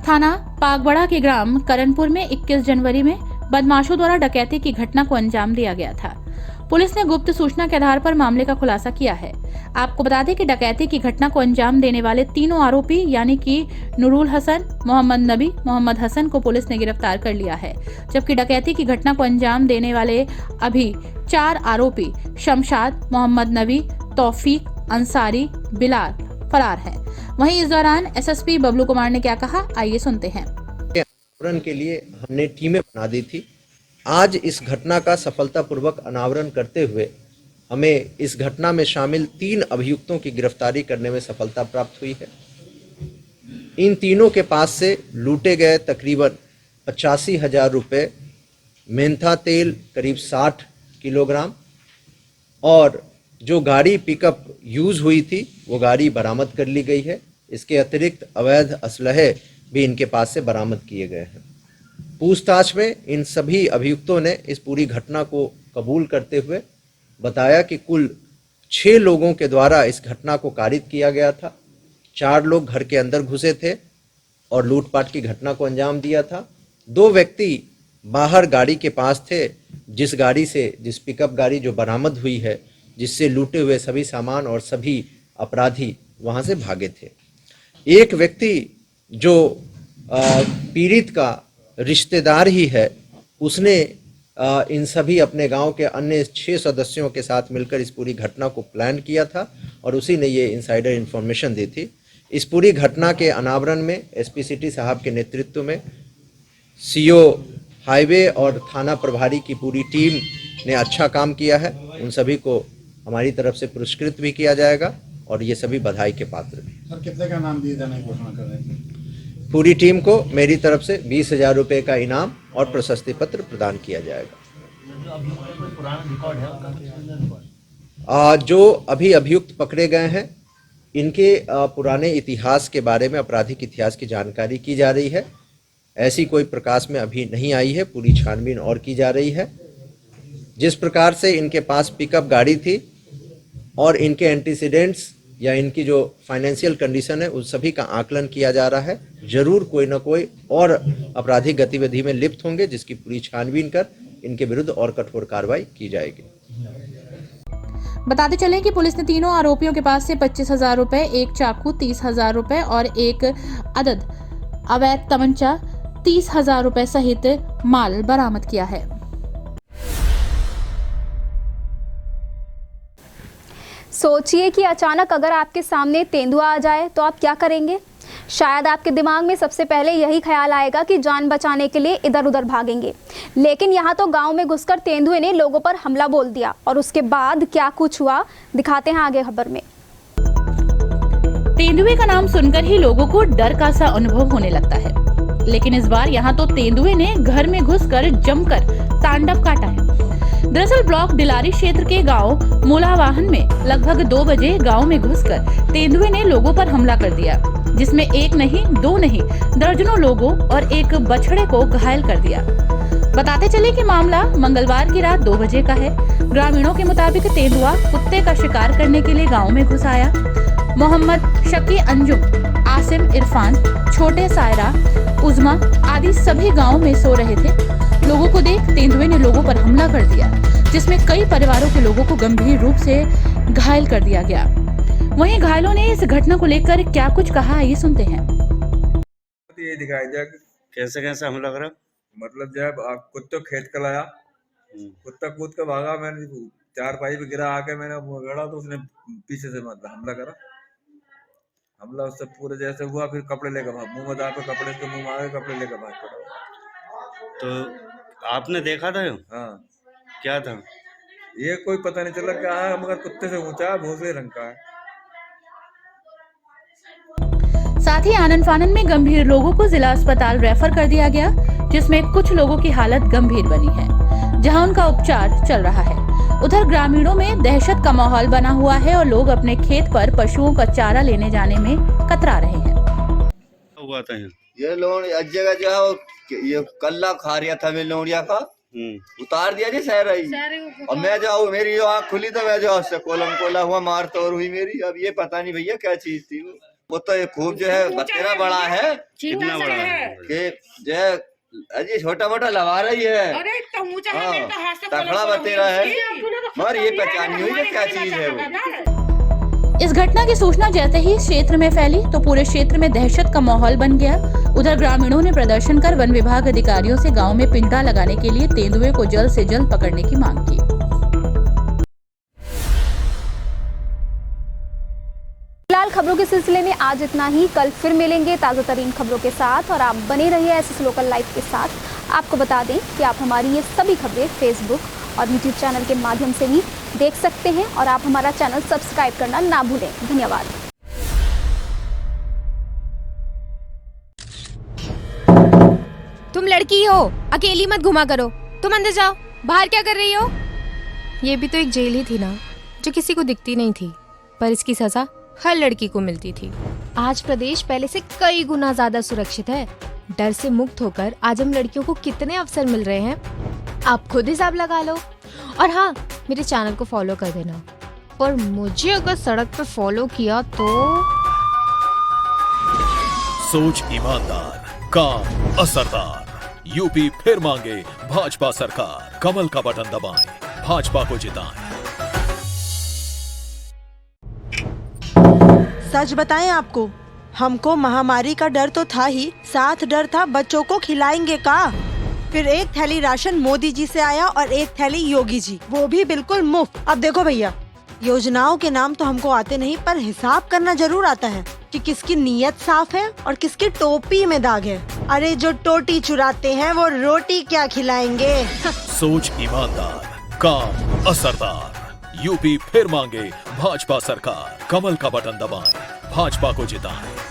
थाना पागवड़ा के ग्राम करणपुर में 21 जनवरी में बदमाशों द्वारा डकैती की घटना को अंजाम दिया गया था। पुलिस ने गुप्त सूचना के आधार पर मामले का खुलासा किया है। आपको बता दें कि डकैती की घटना को अंजाम देने वाले तीनों आरोपी यानी कि नूरुल हसन, मोहम्मद नबी, मोहम्मद हसन को पुलिस ने गिरफ्तार कर लिया है, जबकि डकैती की घटना को अंजाम देने वाले अभी 4 आरोपी शमशाद, मोहम्मद नबी, तौफीक, अंसारी, बिलाल फरार हैं। वहीं इस दौरान एसएसपी बबलू कुमार ने क्या कहा, आइए सुनते हैं। अनावरण के लिए हमने टीमें बना दी थी। आज इस घटना का सफलतापूर्वक अनावरण करते हुए हमें इस घटना में शामिल 3 अभियुक्तों की गिरफ्तारी करने में सफलता प्राप्त हुई है। इन तीनों के पास से लूटे गए तकरीबन 85,000 रुपये, मेंथा तेल करीब 60 किलोग्राम और जो गाड़ी पिकअप यूज़ हुई थी वो गाड़ी बरामद कर ली गई है। इसके अतिरिक्त अवैध असलहे भी इनके पास से बरामद किए गए हैं। पूछताछ में इन सभी अभियुक्तों ने इस पूरी घटना को कबूल करते हुए बताया कि कुल 6 लोगों के द्वारा इस घटना को कारित किया गया था। 4 लोग घर के अंदर घुसे थे और लूटपाट की घटना को अंजाम दिया था। 2 व्यक्ति बाहर गाड़ी के पास थे, जिस पिकअप गाड़ी जो बरामद हुई है, जिससे लूटे हुए सभी सामान और सभी अपराधी वहां से भागे थे। एक व्यक्ति जो पीड़ित का रिश्तेदार ही है, उसने इन सभी अपने गांव के अन्य 6 सदस्यों के साथ मिलकर इस पूरी घटना को प्लान किया था और उसी ने ये इनसाइडर इन्फॉर्मेशन दी थी। इस पूरी घटना के अनावरण में एसपी सिटी साहब के नेतृत्व में सीओ हाईवे और थाना प्रभारी की पूरी टीम ने अच्छा काम किया है। उन सभी को हमारी तरफ से पुरस्कृत भी किया जाएगा और ये सभी बधाई के पात्र भी। सर कितने का नाम दिए जाने की घोषणा कर रहे हैं? पूरी टीम को मेरी तरफ से 20,000 रुपये का इनाम और प्रशस्ति पत्र प्रदान किया जाएगा। जो अभी अभियुक्त पकड़े गए हैं, इनके पुराने इतिहास के बारे में, आपराधिक इतिहास की जानकारी की जा रही है। ऐसी कोई प्रकाश में अभी नहीं आई है, पूरी छानबीन और की जा रही है। जिस प्रकार से इनके पास पिकअप गाड़ी थी और इनके एंटीसीडेंट्स या इनकी जो फाइनेंशियल कंडीशन है, उस सभी का आकलन किया जा रहा है। जरूर कोई ना कोई और आपराधिक गतिविधि में लिप्त होंगे, जिसकी पूरी छानबीन कर इनके विरुद्ध और कठोर कार्रवाई की जाएगी। बताते चलें कि पुलिस ने तीनों आरोपियों के पास से 25,000 रुपए, एक चाकू 30,000 रुपए और एक अदद अवैध तमंचा 30,000 रुपए सहित माल बरामद किया है। सोचिए कि अचानक अगर आपके सामने तेंदुआ आ जाए तो आप क्या करेंगे? शायद आपके दिमाग में सबसे पहले यही ख्याल आएगा कि जान बचाने के लिए इधर उधर भागेंगे। लेकिन यहाँ तो गांव में घुसकर तेंदुए ने लोगों पर हमला बोल दिया और उसके बाद क्या कुछ हुआ, दिखाते हैं आगे खबर में। तेंदुए का नाम सुनकर ही लोगों को डर का सा अनुभव होने लगता है, लेकिन इस बार यहाँ तो तेंदुए ने घर में घुसकर जमकर तांडव काटा है। दरअसल ब्लॉक डिलारी क्षेत्र के गांव मूलावाहन में लगभग 2 बजे गांव में घुसकर तेंदुए ने लोगों पर हमला कर दिया, जिसमें 1 नहीं 2 नहीं दर्जनों लोगों और एक बछड़े को घायल कर दिया। बताते चले कि मामला मंगलवार की रात 2 बजे का है। ग्रामीणों के मुताबिक तेंदुआ कुत्ते का शिकार करने के लिए गाँव में घुस आया। मोहम्मद शकी, अंजुम, आसिम, इरफान, छोटे सायरा, उजमा आदि सभी गांव में सो रहे थे। लोगों को देख तेंदुए ने लोगों पर हमला कर दिया, जिसमें कई परिवारों के लोगों को गंभीर रूप से घायल कर दिया गया। वहीं घायलों ने इस घटना को लेकर क्या कुछ कहा, ये सुनते हैं। ये दिखाई दिया कैसे कैसे हमला करा, मतलब जब कुत्ते खेत का लाया, कुत्ता कूद कर भागा, मैंने 4 पाई पे गिरा, आके मैंने गड़ा तो उसने पीछे से मतलब हमला करा। हमला उससे पूरे जैसे हुआ, फिर कपड़े लेकर भाग, मुंह में डाल कपड़े के मुंह मारे, कपड़े लेकर भाग पड़ा। तो आपने देखा था? हाँ। क्या था? ये कोई पता नहीं चला क्या है, मगर कुत्ते से ऊंचा है, भूसे रंग का है। साथ ही आनन फानन में गंभीर लोगों को जिला अस्पताल रेफर कर दिया गया, जिसमें कुछ लोगों की हालत गंभीर बनी है, जहां उनका उपचार चल रहा है। उधर ग्रामीणों में दहशत का माहौल बना हुआ है और लोग अपने खेत पर पशुओं का चारा लेने जाने में कतरा रहे हैं। हुआ था ये लोन जगह जाओ, ये कल्ला खा रहा था मैं लोनिया का, उतार दिया जी सहराई। और मैं जाऊँ, मेरी जो आँख खुली तो मैं जाओ उससे कोलम कोला हुआ, मार तोड़ हुई मेरी। अब ये पता नहीं भैया क्या चीज थी वो तो ये खूब जो है बतेरा बड़ा है, कितना बड़ा है कि जो है अजी छोटा मोटा लगा रही है, तकड़ा बतेरा है, मगर ये पहचान नहीं हुई क्या चीज है वो। इस घटना की सूचना जैसे ही क्षेत्र में फैली तो पूरे क्षेत्र में दहशत का माहौल बन गया। उधर ग्रामीणों ने प्रदर्शन कर वन विभाग अधिकारियों से गांव में पिंजरा लगाने के लिए तेंदुए को जल्द से जल्द पकड़ने की मांग की। फिलहाल खबरों के सिलसिले में आज इतना ही। कल फिर मिलेंगे ताज़ा तरीन खबरों के साथ और आप बने रहिए एसएस लोकल लाइव के साथ। आपको बता दें कि आप हमारी ये सभी खबरें फेसबुक और यूट्यूब चैनल के माध्यम से भी देख सकते हैं और आप हमारा चैनल सब्सक्राइब करना ना भूलें। धन्यवाद। तुम लड़की हो, अकेली मत घुमा करो। तुम अंदर जाओ। बाहर क्या कर रही हो? ये भी तो एक जेल ही थी ना, जो किसी को दिखती नहीं थी, पर इसकी सजा हर लड़की को मिलती थी। आज प्रदेश पहले से कई गुना ज्यादा सुरक्षित है। डर से मुक्त होकर आज हम लड़कियों को कितने अवसर मिल रहे हैं, आप खुद हिसाब लगा लो। और हाँ, मेरे चैनल को फॉलो कर देना। और मुझे अगर सड़क पर फॉलो किया तो सोच ईमानदार, काम असरदार। यूपी फिर मांगे भाजपा सरकार। कमल का बटन दबाएं, भाजपा को जिताएं। सच बताएं आपको, हमको महामारी का डर तो था ही, साथ डर था बच्चों को खिलाएंगे का। फिर एक थैली राशन मोदी जी से आया और एक थैली योगी जी, वो भी बिल्कुल मुफ्त। अब देखो भैया, योजनाओं के नाम तो हमको आते नहीं, पर हिसाब करना जरूर आता है कि किसकी नीयत साफ है और किसकी टोपी में दाग है। अरे जो टोटी चुराते हैं वो रोटी क्या खिलाएंगे। सोच ईमानदार, काम असरदार। यूपी फिर मांगे भाजपा सरकार। कमल का बटन दबाएं, भाजपा को जिताएं।